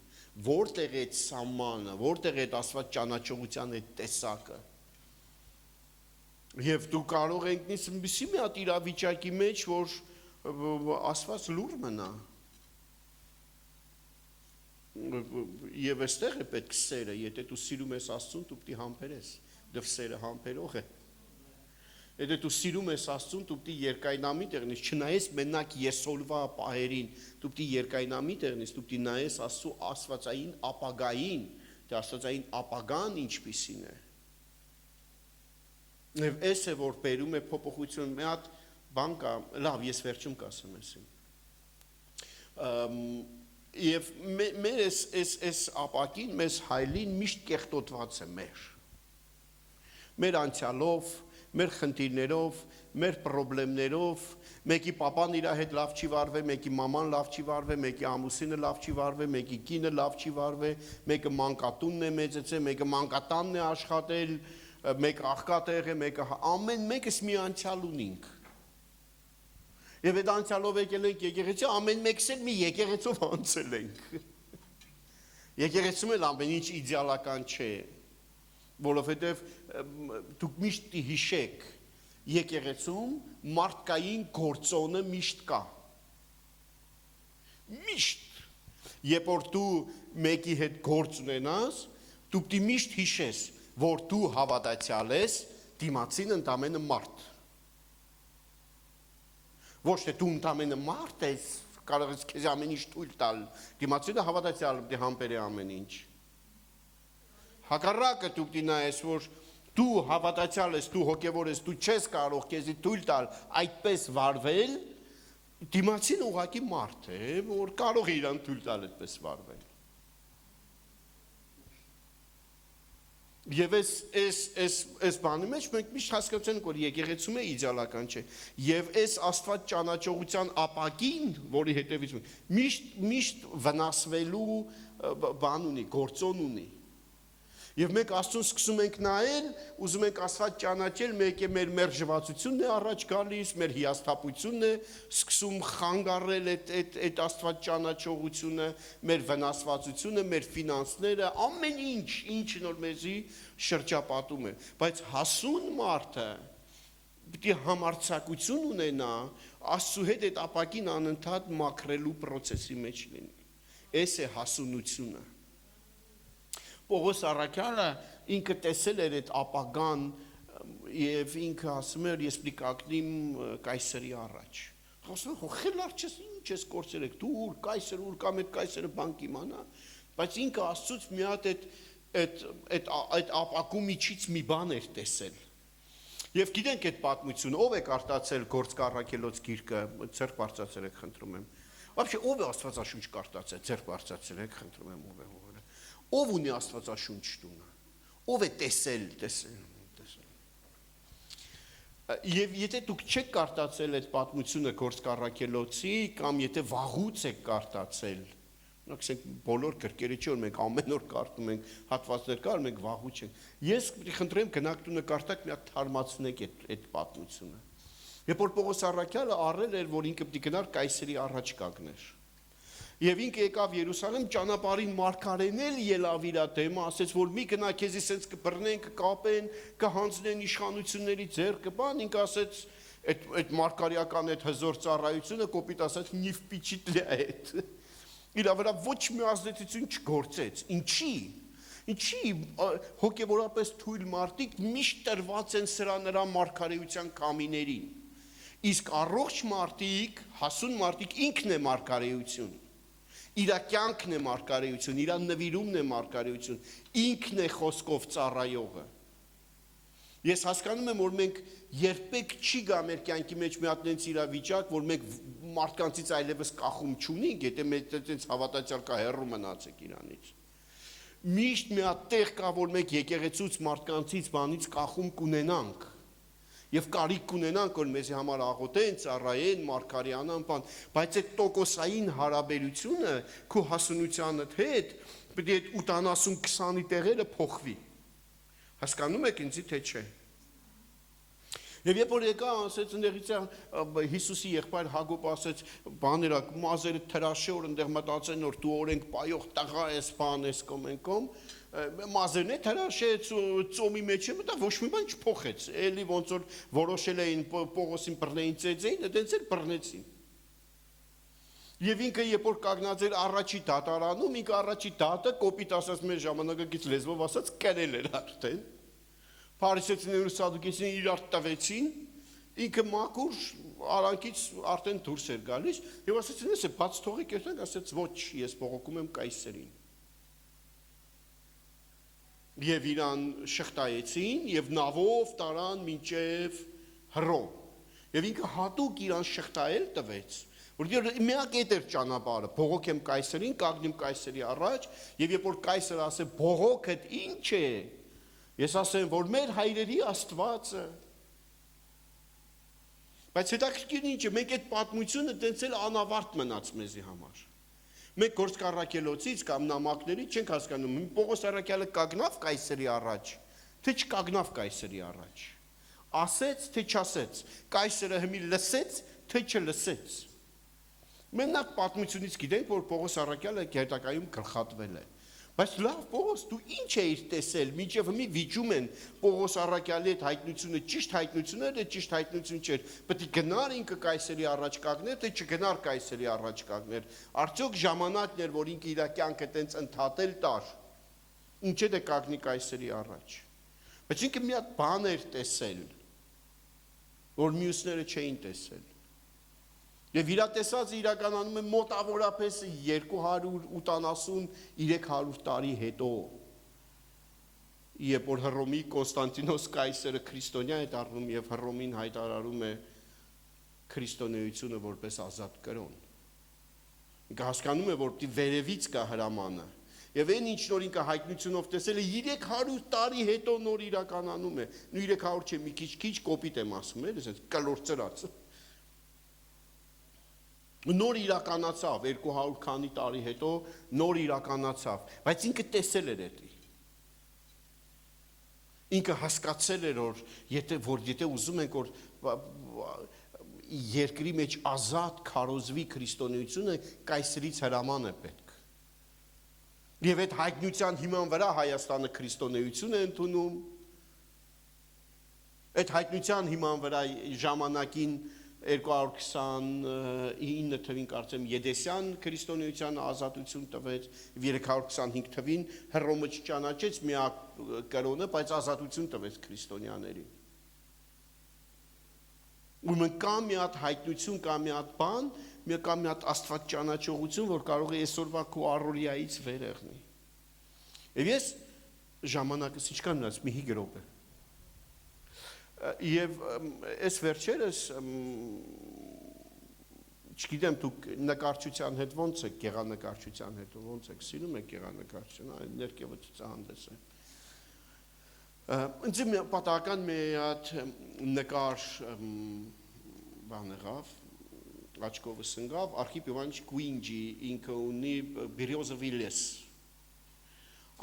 Որտեղ է այդ սահմանը, որտեղ է այդ Աստված ճանաչողության այդ տեսակը։ Եվ դու կարող ենք նույնիսկ մի հատ իրավիճակի մեջ, որ Աստված լուր մնա։ Եվ այստեղ է պետք սերը, եթե դու սիրում ես Աստծուն, դու պետք է համբերես, դու սերը համբերող է։ Եթե դու սիրում ես Աստծուն, դու պետք է երկայնամիտ եղնես, չնայես մենակ եսոլվա պահերին, դու պետք է երկայնամիտ եղնես, դու պետք է նայես Աստծու աստվածային ապագային, թե աստվածային ապագան ինչպիսին է։ Եվ այս է, որ բերում է փոփոխություն, մի հատ բան կա, լավ, ես վերջում կասեմ այսին։ Եվ մեր այս ապակին, մեզ հայլին միշտ կեղտոտված է մեր անցյալով, մեր խնդիրներով, մեր պրոբլեմներով, մեկի պապան իր հետ լավ չի վարվել, մեկի մաման լավ չի վարվել, մեկի ամուսինը լավ չի վարվել, մեկի կինը լավ չի վարվել, մեկը մանկատունն է մեծացել, մեկը մանկատանն է աշխատել, մեկը աղքատեղ է, մեկը ամեն մեկս մի անցյալ ունենք։ Եվ այդ անցյալով եկել ենք եկեղեցի, ամեն մեկս էլ մի եկեղեցով անցել ենք։ Եկեղեցում էլ ամեն ինչ իդեալական չէ։ որովհետև դուք միշտ հիշեք, եկեղեցում մարդկային գործոնը միշտ կա։ Միշտ, երբ որ դու մեկի հետ գործ ունենաս, դու պիտի միշտ հիշես, որ դու հավատացյալ ես, դիմացին ընդամենը մարդ։ Ոչ թե դու ընդամենը մարդ ես, կարող ես քեզ ամեն ինչ թույլ տալ, դիմացինը հավատացյալ պիտի համբերի ամեն ինչ։ Հակառակը դու պիտի նայես, որ դու հավատացյալ ես, դու հոգևոր ես, դու չես կարող քեզի թույլ տալ այդպես վարվել, դիմացին ուղղակի մարդ է, որ կարող է իրան թույլ տալ այդպես վարվել։ Եվ այս բանի մեջ մենք միշտ հասկացում ենք, որ եկեղեցում է իդեալական չէ։ Եվ այս Աստված ճանաչողության ապագին, որի հետևից միշտ վնասվելու բան ունի, գործոն ունի։ Եվ մենք Աստծուն սկսում ենք նայել, ուզում ենք Աստված ճանաչել, մեկ է մեր մերժվածությունն է առաջ գալիս, մեր հիասթափությունն է սկսում խանգարել այդ Աստված ճանաչողությունը, մեր վնասվածությունը, մեր ֆինանսները, ամեն ինչ նոր մեզի շրջապատում է, բայց հասուն մարդը պիտի համարձակություն ունենա Աստծու հետ այդ ապակին անընդհատ մաքրելու process-ի մեջ լինի։ Այս է հասունությունը։ Պողոս առաքյալը ինքը տեսել էր այդ ապագան եւ ինքը ասում էր ես պիտի կանգնեմ կայսերի առաջ։ Ասում եմ խելար չես ինչ ես կորցրել եք դու ուր կայսեր ուր կամ այդ կայսերը բան կիմանա, բայց ինքը Աստծուց մի հատ այդ ապակու միջից մի բան էր տեսել։ Եվ գիտենք այդ պատմությունը, ով է կարդացել Գործք առաքելոց գիրքը, ձեռք բարձրացրել եք, խնդրում եմ։ Вообще ով է Աստվածաշունչ կարդացել, ձեռք բարձրացրել եք, խնդրում եմ, ով է։ Ով ունի Աստվածաշունչ տունը, ով է տեսել։ Եվ եթե դուք չեք կարդացել այդ պատմությունը Գործք առաքելոցի, կամ եթե վաղուց եք կարդացել, ասենք բոլոր գրքերը չի, որ մենք ամեն օր կարդում ենք հատվածներ կար, մենք վաղուց ենք։ Ես խնդրեմ գնաք տունը կարդաք, մի հատ թարմացնեք այդ պատմությունը։ Երբ որ Պողոս առաքյալը առել էր, որ ինքը պիտի գնար կայսերի առաջ կանգներ։ Եվ ինքը եկավ Երուսաղեմ, ճանապարհին մարգարեն էլ ելավ իր դեմը, ասեց, որ մի գնա քեզի սենց կբռնեն, կկապեն, կհանձնեն իշխանությունների ձեռքը, բան, ինքը ասեց, այդ մարգարեական այդ հզոր ծառայությունը կոպիտ ասած նիվ պիչիտլի այդ։ Իր վրա ոչ մի ազդեցություն չգործեց։ Ինչի հոգևորապես թույլ մարդիկ միշտ տրված են սրա նրա մարգարեության կամիներին։ Իսկ առողջ մարդիկ, հասուն մարդիկ ինքն է մարգարեություն։ Իր կյանքն է մարգարեություն, իր նվիրումն է մարգարեություն, ինքն է խոսքով ծառայողը։ Ես հասկանում եմ, որ մենք երբեք չի գա մեր կյանքի մեջ մի հատ նենց իրավիճակ, որ մենք մարդկանցից այլևս կախում չունենք, եթե մեր այդպես հավատացյալ կա հեռու մնացեք իրանից։ Միշտ մի հատ տեղ կա, որ մենք եկեղեցուց մարդկանցից բանից կախում կունենանք։ Եվ կարիք կունենանք, որ մեզի համար աղոթեն, ծառայեն, մարգարեանան, բան, բայց այդ տոկոսային հարաբերությունը քո հասունությանդ հետ պետք է 80-20-ի տեղերը փոխվի։ Հասկանում եք ինձի թե չէ։ Եվ երբ որ եկա, ասեց ընդեղից Հիսուսի եղբայր Հակոբ ասեց, բաներա, մազերը թրաշոր ընդեղ մտածեն, որ դու օրենք պայող տղա ես, բան ես կոմենկոմ, մազերն է թրաշեց, ծոմի մեջ է մտա, ոչ մի բան չփոխեց, էլի ոնց որ որոշել էին Պողոսին բռնեին ծեծեին, դենց էլ բռնեցին։ Եվ ինքը երբ որ կանգնած էր առաջի դատարանում, ինքը առաջի դատը կոպիտ ասած մեր ժամանակակից լեզվով ասած կրել էր արդեն։ Փարիսեցիներն ու սադուկեցիներն իրար տվեցին, ինքը մաքուր արանքից արդեն դուրս էր գալիս, եւ ասեցին, «Էս է բաց թողեք», ասեց, «Ոչ, ես բողոքում եմ կայսերին»։ Եվ իրան շղթայեցին եւ նավով տարան մինչեւ Հռոմ։ Եվ ինքը հատուկ իրան շղթայել տվեց, որ միակ այդ էր ճանապարհը, բողոքեմ կայսերին, կանգնեմ կայսերի առաջ, եւ երբ որ կայսերը ասե բողոքդ ինչ է, ես ասեմ, որ մեր հայրերի Աստվածը։ Բայց հետաքրքիրն ինչ է, մենք այդ պատմությունը տենց էլ անավարտ մնաց մեզի համար։ Մենք Գործք առաքելոցից կամ նամակներից չենք հասկանում, Պողոս առաքյալը կանգնավ կայսերի առաջ, թե չկանգնավ կայսերի առաջ։ Ասեց, թե չասեց, կայսերը հիմի լսեց, թե չլսեց։ Մենակ պատմությունից գիտենք, որ Պողոս առաքյալը գերտակայում գլխատվել է։ Բայց լավ Պողոս, դու ինչ էիր տեսել, մինչև մի վիճում են Պողոս առաքյալի այդ հայտնությունը, ճիշտ հայտնությունն էր, ճիշտ հայտնություն չէր։ Պետք է գնար ինքը Կայսերի առաջ կանգներ, թե չգնար Կայսերի առաջ կանգներ։ Արդյոք ժամանակն էր, որ ինքը իր կյանքը տենց ընդհատել տար։ Ինչ է դե կանգնի Կայսերի առաջ։ Բայց ինքը մի հատ բան էր տեսել, որ մյուսները չէին տեսել։ Եվ իր տեսածը իրականանում է մոտավորապես 280-300 տարի հետո, երբ որ Հռոմի Կոնստանտինոս կայսերը քրիստոնյա է դառնում եւ Հռոմին հայտարարում է քրիստոնեությունը որպես ազատ կրոն։ Ինքը հասկանում է, որ վերևից կա հրամանը, եւ այն ինչ նոր ինքը հայտնությունով տեսել է 300 տարի հետո նոր իրականանում է։ Նու 300 չէ, մի քիչ կոպիտ եմ ասում, էլի, կլոր ծրած։ Նոր իրականացավ 200 քանի տարի հետո նոր իրականացավ, բայց ինքը տեսել էր դա։ Ինքը հասկացել էր, որ եթե ուզում ենք որ երկրի մեջ ազատ քարոզվի քրիստոնեությունը, կայսրից հրաման է պետք։ Եվ այդ հայտնության հիման վրա Հայաստանը քրիստոնեություն է ընդունում։ Այդ հայտնության հիման վրա ժամանակին 229 թվին կարծեմ Եդեսյան քրիստոնեության ազատություն տվեց, 325 թվին Հռոմը չճանաչեց միակ կրոնը, բայց ազատություն տվեց քրիստոնյաներին։ Ուրեմն կա մի հատ հայտնություն, կա մի հատ բան, կա մի հատ Աստված ճանաչողություն, որ կարող է այսօրվա քո առօրյայից վեր եղնի։ Եվ ես ժամանակս ինչքան մնաց, մի 5 րոպե։ Եվ այս վերջերս չգիտեմ դուք նկարչության հետ ոնց եք, գեղանկարչության հետ ոնց եք, սիրում եք գեղանկարչությունը, ներքևը ցուցահանդես է։ Ինձ պատահական մի հատ նկար բան եղավ, աչքովս ընկավ, Արխիպ Իվանիչ Գուինջի, ինքը ունի Բիրյոզովի լես։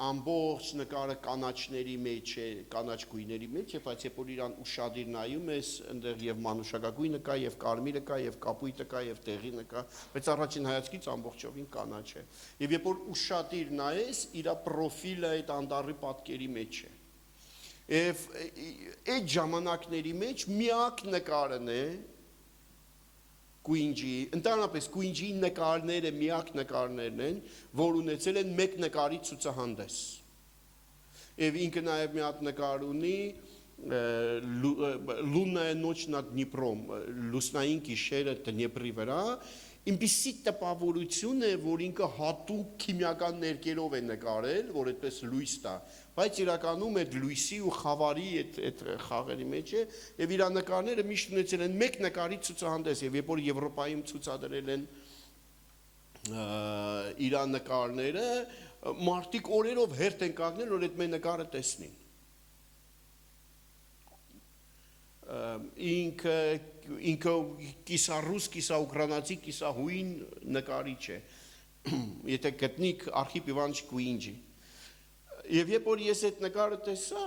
Ամբողջ նկարը կանաչների մեջ է, կանաչ գույների մեջ է, բայց երբ որ իրան ուշադիր նայում ես, այնտեղ եւ մանուշակագույնը կա, եւ կարմիրը կա, եւ կապույտը կա, եւ տեղինը կա, բայց առաջին հայացքից ամբողջովին կանաչ է։ Եվ երբ որ ուշադիր նայես, իր պրոֆիլը այդ անդառի պատկերի մեջ է։ Եվ այդ ժամանակների մեջ միակ նկարն է Գուինջի, ընդհանրապես Գուինջի նկարները միակ նկարներն են, որ ունեցել են մեկ նկարի ցուցահանդես։ Եվ ինքը նաև մի հատ նկար ունի Լունная ночь над Днепром, լուսնային գիշերը Դնեպրի վրա, Ինչպիսի տպավորություն է, որ ինքը հատուկ քիմիական ներկերով է նկարել, որ այդպես լույս տա, բայց իրականում այդ լույսի ու խավարի այդ խաղերի մեջ է, եւ իր նկարները միշտ ունեցել են մեկ նկարի ցուցահանդես, եւ երբ որ Եվրոպայում ցուցադրել են իր նկարները, մարդիկ օրերով հերթ են կանգնել, որ այդ մեր նկարը տեսնին։ Ինքը կիսառուս, կիսաուկրանացի, կիսահույն նկարիչ է, եթե գտնիք Արխիպ Իվանիչ Գուինջի։ Եվ երբ որ ես այդ նկարը տեսա,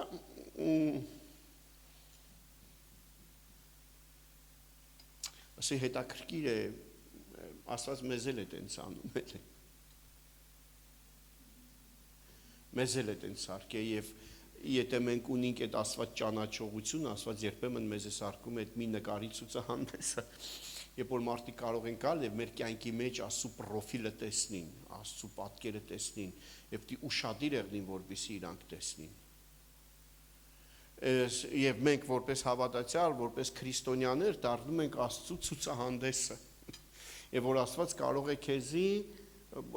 ասի հետաքրքիր է, Աստված մեզ էլ է տենց անում էլ է։ Մեզ էլ է տենց սարք է և եթե մենք ունենք այդ Աստված ճանաչողություն, Աստված երբեմն մեզ է սարքում այդ մի նկարի ցուցահանդեսը, երբ որ մարդիկ կարող են գալ եւ մեր կյանքի մեջ Աստծո պրոֆիլը տեսնին, Աստծո պատկերը տեսնին եւ դի ուշադիր եղնին, որպեսզի իրանք տեսնին։ Եվ մենք որպես հավատացյալ, որպես քրիստոնյաներ դառնում ենք Աստծո ցուցահանդեսը։ Եվ որ Աստված կարող է քեզի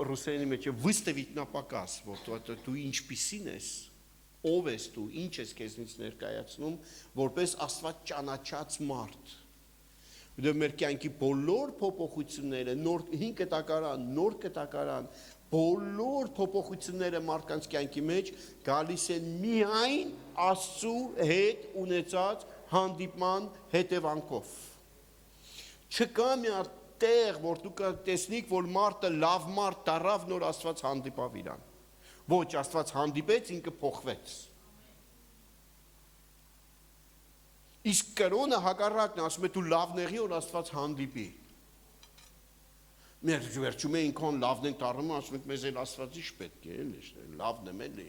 ռուսերենի մեջ выставить на показ, որ դու ինչպիսին ես, ով ես դու, ինչ ես քեզնից ներկայացնում, որպես Աստված ճանաչած մարդ։ Դե մեր կյանքի բոլոր փոփոխությունները, նոր 5 կտակարան, նոր կտակարան, բոլոր փոփոխությունները մարդկանց կյանքի մեջ գալիս են միայն Աստծո հետ ունեցած հանդիպման հետևանքով։ Չկա մի տեղ, որ դու տեսնիք, որ մարդը լավ մարդ դառավ, նոր Աստված հանդիպավ իրան։ Ոչ, Աստված հանդիպեց, ինքը փոխվեց։ Իսկ կրոնը հակառակն է, ասում է դու լավն եղի, որ Աստված հանդիպի։ Մեր վերջում այնքան լավն ենք դառնում, ասում ենք մեզ էլ Աստված ինչ պետք է, էլի, լավն եմ էլի։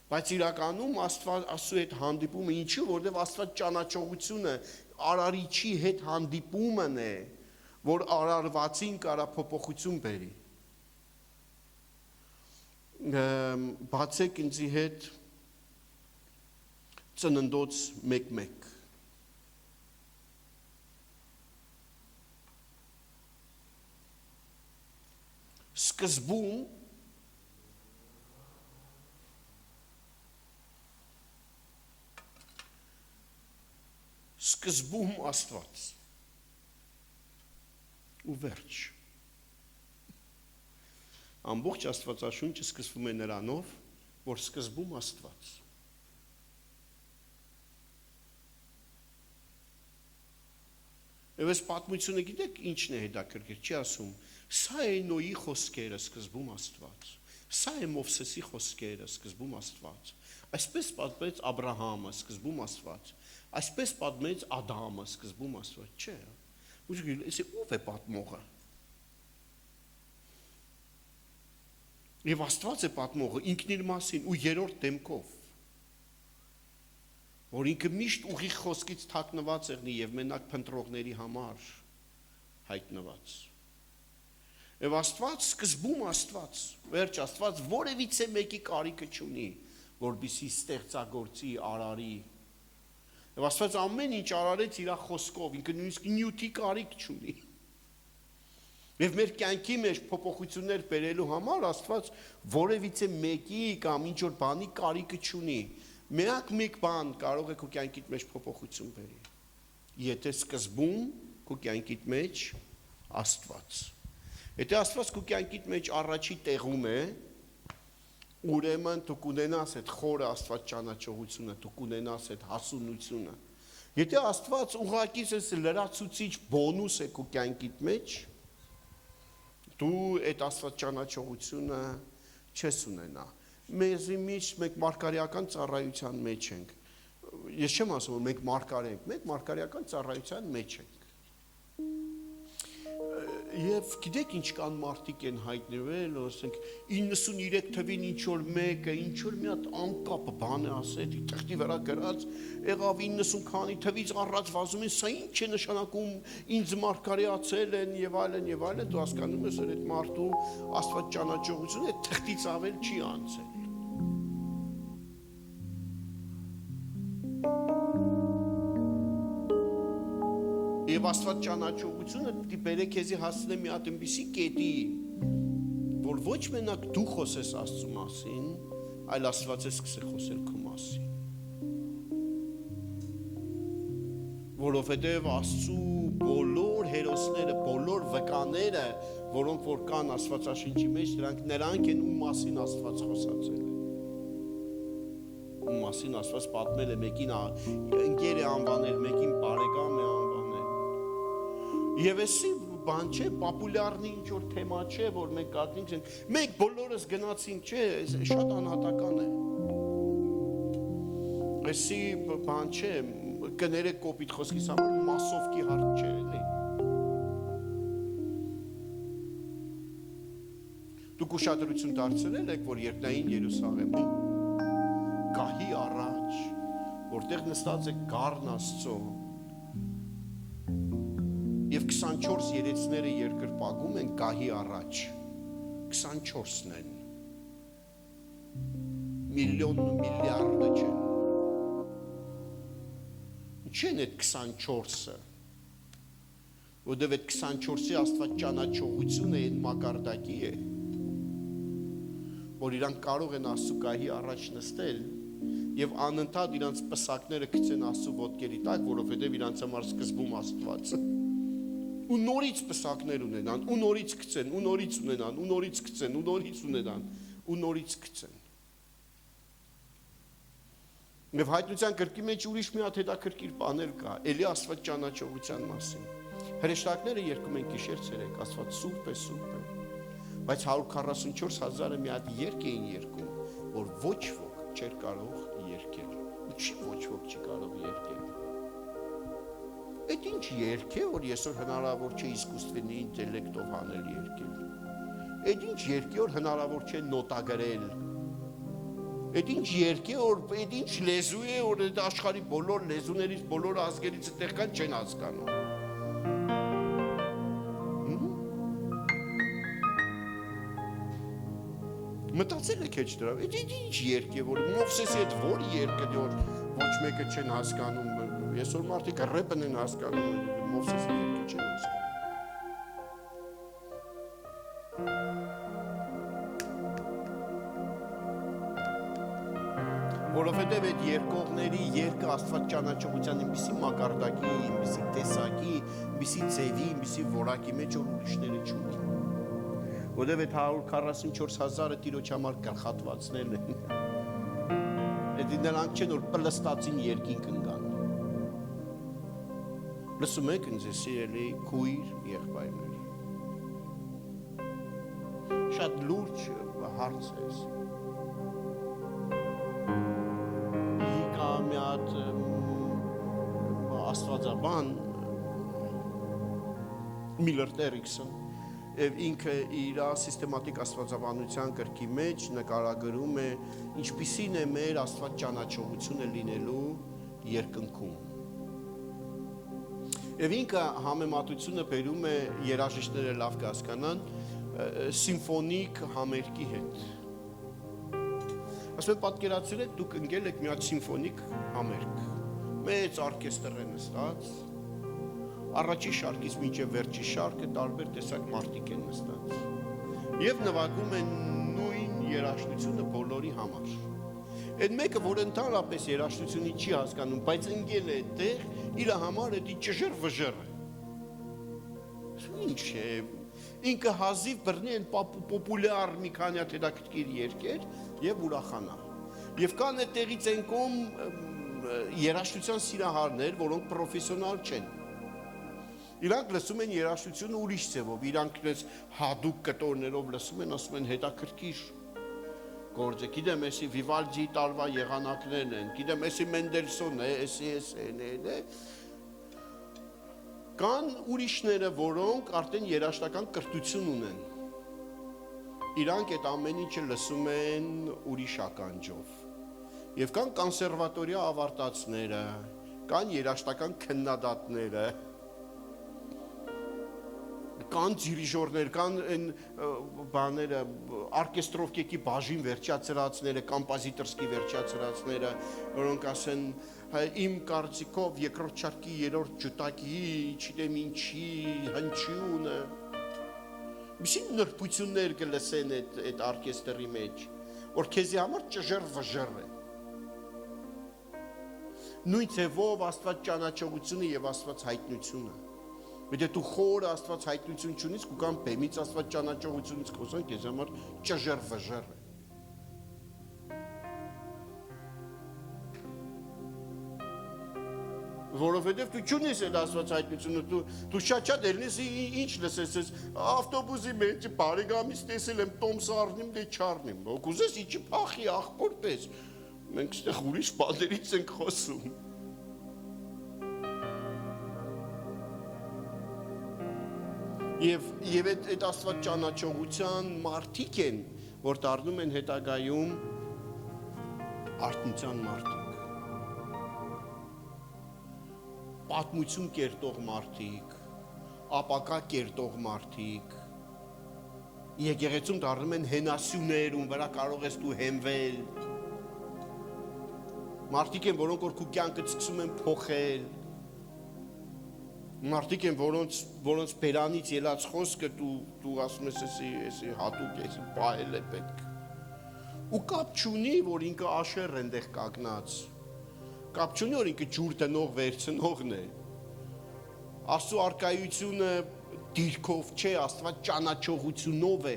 Բայց իրականում Աստծու հետ հանդիպումը ինչու, որովհետև Աստված ճանաչողությունը արարիչի հետ հանդիպումն է, որ արարվածին կարա փոփոխություն բերի։ Բացեք ինձի հետ Ծննդոց 1:1 սկզբում Աստված ու վերջ ամբողջ Աստվածաշունչը սկսվում է նրանով, որ սկզբում Աստված Եվ այս պատմությունը գիտեք ինչն է հետաքրքիր, չի ասում, սա է Նոյի խոսքերը սկզբում Աստված, սա է Մովսեսի խոսքերը սկզբում Աստված, այսպես պատմեց Աբրահամը սկզբում Աստված, այսպես պատմեց Ադամը սկզբում Աստված, չէ, ուժգիր, ով է պատմողը, և Աստված է պատմողը ինքն իր մասին ու երրորդ դեմքով, որ ինքը միշտ ուղիղ խոսքից թաքնված եղնի և մենակ փնտրողների համար հայտնված։ Եվ Աստված սկզբում Աստված, վերջ Աստված որևիցե մեկի կարիքը չունի, որպեսզի ստեղծագործի, արարի։ Եվ Աստված ամեն ինչ արարեց իր խոսքով, ինքը նույնիսկ նյութի կարիք չունի։ Եվ մեր կյանքի մեջ փոփոխություններ բերելու համար Աստված որևիցե մեկի կամ ինչ որ բանի կարիքը չունի։ Միակ մեկ բան կարող է քո կյանքիդ մեջ փոփոխություն բերի։ Եթե սկզբում քո կյանքիդ մեջ Աստված։ Եթե Աստված քո կյանքիդ մեջ առաջի տեղում է, ուրեմն դու կունենաս այդ խորը Աստված ճանաչողությունը, դու կունենաս այդ հասունությունը։ Եթե Աստված ուղղակի լրացուցիչ բոնուս է քո կյանքիդ մեջ, դու այդ Աստված ճանաչողությունը չես ունենա։ Մեզի միշտ մենք մարգարեական ծառայության մեջ ենք։ Ես չեմ ասում, որ մենք մարգարե ենք, մենք մարգարեական ծառայության մեջ ենք։ Եվ գիտեք ինչ կան մարդիկ են հայտնվել, ասենք 93 թվին ինչ որ մեկը, ինչ որ մի հատ անկապ բան է ասել, տեխնի վրա գրած, եղավ 90 քանի թվից առաջ վազում են, սա ինչ է նշանակում, ինձ մարգարեացել են եւ այլն, դու հասկանում ես, որ այդ մարդու Աստված ճանաչողությունը այդ թղթից ավել չի անցել։ Եվ Աստված ճանաչողությունը պիտի բերե քեզի հասցնե մի հատ այնպիսի կետի, որ ոչ մենակ դու խոսես Աստծու մասին, այլ Աստված է սկսե խոսել քո մասին։ Որովհետև Աստծու բոլոր հերոսները, բոլոր վկաները, որոնք որ կան Աստվածաշնչի մեջ, նրանք են ում մասին Աստված խոսացել է։ Ում մասին Աստված պատմել է, մեկին ընկեր է անվանել, մեկին բարեկամ է անվանել։ Եվ էսի բան չէ, պապուլյարնի ինչ-որ թեմա չէ, որ մենք կատրինք ենք, մենք բոլորս գնացինք, չէ, շատ անհատական է։ Էսի բան չէ, կներեք կոպիտ խոսքիս համար, մասովքի հարց չէ, էլի։ Դուք ուշադրություն դարձրել եք, որ երկնային Երուսաղեմում գահի առաջ, որտեղ նստած է գառն Աստծո, Եվ 24 երեցները երկրպագում են գահի առաջ, 24-ն են, միլիոն ու միլիարդը չեն, չեն այդ 24-ը, որտև այդ 24-ի Աստված ճանաչողությունը այն մակարդակի է, որ իրանք կարող են Աստծու գահի առաջ նստել և անընդհատ իրանց պսակները գցեն Աստծու ոտքերի տակ, որովհետև իրանց համար սկզբում Աստված է։ Ու նորից պսակներ ունենան, ու նորից գցեն, ու նորից ունենան, ու նորից գցեն, ու նորից ունենան, ու նորից գցեն։ Եվ հայտնության գրքի մեջ ուրիշ մի հատ հետաքրքիր բաներ կա, էլի Աստված ճանաչողության մասին։ Հրեշտակները երգում են գիշեր ցերեկ, Աստված սուրբ է, բայց 144,000-ը մի հատ երգ էին երգում, որ ոչ ոք չէր կարող երգել։ Ու չի ոչ ոք չի կարող երգել։ Այդ ինչ երգ է, որ այսօր հնարավոր չէ իսկուսственնի ինտելեկտով հանել երգել։ Այդ ինչ երգ է, որ հնարավոր չէ նոտագրել։ Այդ ինչ երգ է, որ այդ ինչ լեզու է, որ այդ աշխարհի բոլոր լեզուներից, բոլոր ազգերից այդտեղ կան չեն հասկանում։ Մտածել եք հեչ դրա։ Այդ ինչ երգ է, որ Մովսեսի այդ որ երգը որ ոչ մեկը չեն հասկանում։ Այսօր մարդիկ ռեպն են հասկանում, Մովսեսի երգը չեն հասկանում։ Որովհետև այդ երկողների երկը Աստված ճանաչողության այնպիսի մակարդակի, այնպիսի տեսակի, այնպիսի ձևի, այնպիսի որակի մեջ որ ուրիշները չունի։ Որովհետև այդ 144,000-ը Տիրոջ համար գլխատվածներն են։ Այդ նրանք չեն որ պլստացին երկին կընկան։ Լսում եք ինձ սիրելի քույր եղբայրներ։ Շատ լուրջ հարց է։ Մի հատ աստվածաբան Միլլեր Տերիքսոն եւ ինքը իր սիստեմատիկ աստվածաբանության գրքի մեջ նկարագրում է ինչպիսին է մեր աստված ճանաչողությունը լինելու երկնքում եւ ինքը համեմատությունը բերում է երաժիշտները լավ կհասկանան սիմֆոնիկ համերգի հետ Ասում պատկերացրեք դուք ընկել եք մի հատ սիմֆոնիկ համերգ մեծ օրկեստր է նստած առաջի շարքից մինչև վերջի շարքը տարբեր տեսակ մարդիկ են նստած եւ նվագում են նույն երաժշտությունը բոլորի համար Այդ մեկը որ ընդհանրապես երաժշտությունի չի հասկանում բայց ընկել է այդտեղ իր համար դա ճժր-վժր է Ինչ է ինքը հազիվ բռնի են պոպուլյար մի քանի հատ հետաքրքիր երգեր եւ ուրախանա եւ կան այդտեղից են կողմ երաժշտության սիրահարներ որոնք պրոֆեսիոնալ չեն Իրանք լսում են երաժշտությունը ուրիշ ձևով իրանք դες հadoop կտորներով լսում են ասում են հետաքրքիր գործ է գիտեմ էսի Վիվալդիի տարվա եղանակներն են գիտեմ էսի Մենդելսոնն է էսի Կան ուրիշները, որոնք արդեն երաժշտական կրթություն ունեն։ Իրանք այդ ամեն ինչը լսում են ուրիշ ականջով։ Եվ կան կոնսերվատորիա ավարտածները, կան երաժշտական քննադատները, կան դիրիժորներ, կան այն բաները, օրկեստրովկեքի բաժին վերջացրածները, կոմպոզիտորսկի վերջացրածները, որոնք ասեն իմ կարծիքով երկրորդ շարքի երրորդ ջութակի, չգիտեմ ինչի, հնչյունը։ Միշտ նրբություններ կլսեն այդ օրկեստրի մեջ, որ քեզի համար ճժր-վժր է։ Նույն ձևով Աստված ճանաչողությունը եւ Աստված հայտնությունը։ Եթե դու խոր Աստված հայտնություն չունես, կգան բեմից Աստված ճանաչողությունից խոսան, քեզ համար ճժր-վժր է։ Որովհետև դու չունես այդ Աստված հայտնությունը, դու շատ ելնես ինչ լսես, ավտոբուսի մեջ բարեկամից տեսել եմ տոմս առնիմ, դե չառնիմ, կուզես իջի փախի աղբոր պես, մենք ստեղ ուրիշ բաներից ենք խոսում։ Եվ այդ Աստված ճանաչողության մարդիկ են, որ դառնում են հետագայում արթնության մարդիկ։ Պատմություն կերտող մարդիկ, ապակա կերտող մարդիկ, եկեղեցում դառնում են հենասյուներ, ում վրա կարող ես դու հենվել, մարդիկ են, որոնք որ քո կյանքը սկսում են փոխել, մարդիկ են, որոնց բերանից ելած խոսքը դու ասում ես էսի հատուկ էսի պահել է պետք, ու կապ չունի, որ ինքը աշեր ընդեղ կագնած, կապ չունի, որ ինքը ջուր տնող վերցնողն է, Աստծո արկայությունը դիրքով չէ, Աստված ճանաչողությունով է,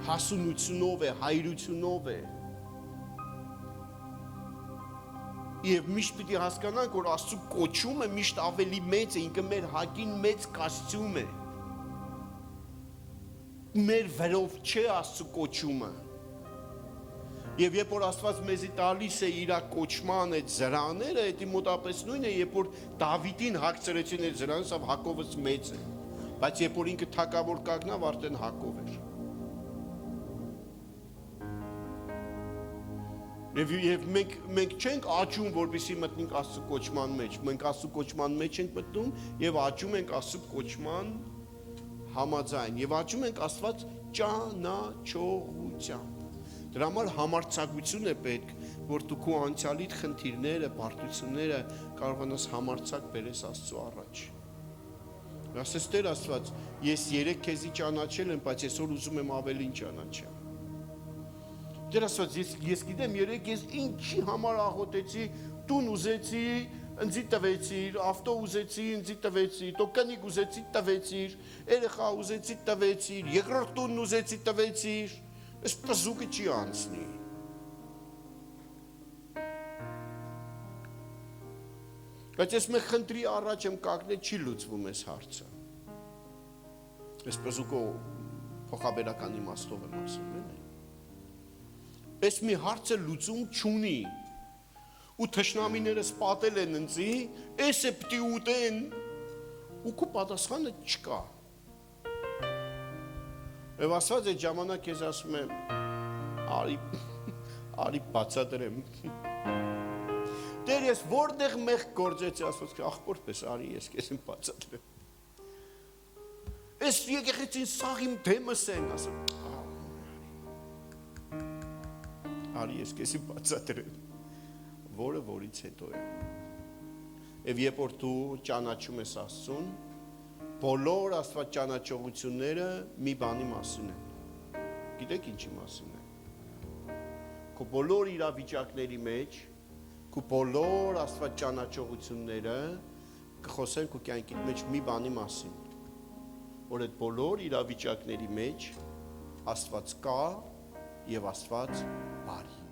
հասունությունով է, հայրությունով է, Եվ միշտ պիտի հասկանանք, որ Աստծո կոչումը միշտ ավելի մեծ է, ինքը մեր հակին մեծ կասյում է, մեր վերով չէ Աստծո կոչումը, Եվ երբ որ Աստված մեզի տալիս է իր կոչման այդ զրաները, դա մոտապես նույնն է, երբ որ Դավիթին հագցրեցին այդ զրանը, սա Հակովից մեծ է, բայց երբ որ ինքը թագավոր կանգնավ, արդեն Հակով էր։ Եվ մենք չենք աճում, որպեսզի մտնենք Աստծո կոչման մեջ, մենք Աստծո կոչման մեջ ենք մտնում եւ աճում ենք Աստծո կոչման համաձայն եւ աճում ենք Աստված ճանաչողությամբ։ Դրա համար համարձակություն է պետք, որ դու քո անցյալիդ խնդիրները, բարդությունները կարողանաս համարձակ բերես Աստծո առաջ։ Ասես Տեր Աստված, ես երեք քեզի ճանաչել եմ, բայց այսօր ուզում եմ ավելին ճանաչել։ Տեր Աստված, ես գիտեմ երեք ես ինչի համար աղոթեցի, տուն ուզեցի, ինձի տվեցիր, ավտո ուզեցի, ինձի տվեցիր, տոկանիկ ուզեցի, տվեցիր, երեխա ուզեցի, տվեցիր, երկրորդ տունն ուզեցի, տվեցիր, այս պզուկը չի անցնի։ Բայց ես մեկ խնդրի առաջ եմ կանգնել, չի լուծվում այս հարցը։ Այս պզուկը փոխաբերական իմաստով եմ ասում, Այս մի հարցը լուծում չունի, ու թշնամիներս պատել են ինձի, այս է պտի ուտեն, ու քո պատասխանը չկա։ Եվ ասված այդ ժամանակ ես ասում եմ, արի բացատրեմ։ Տեր ես որտեղ մեղք գործեցի, ասված աղբորպես արի ես քեզ եմ բացատրեմ։ Այս եկեղեցին սաղ իմ դեմս են, ասում արի ես քեզ բացատրեմ, որը որից հետո է։ Եվ երբ որ դու ճանաչում ես Աստծուն, բոլոր Աստված ճանաչողությունները մի բանի մասին են։ Գիտեք ինչի մասին են։ Քո բոլոր իրավիճակների մեջ, քո բոլոր Աստված ճանաչողությունները կխոսեն քո կյանքի մեջ մի բանի մասին, որ այդ բոլոր իրավիճակների մեջ Աստված կա եւ Աստված բարի։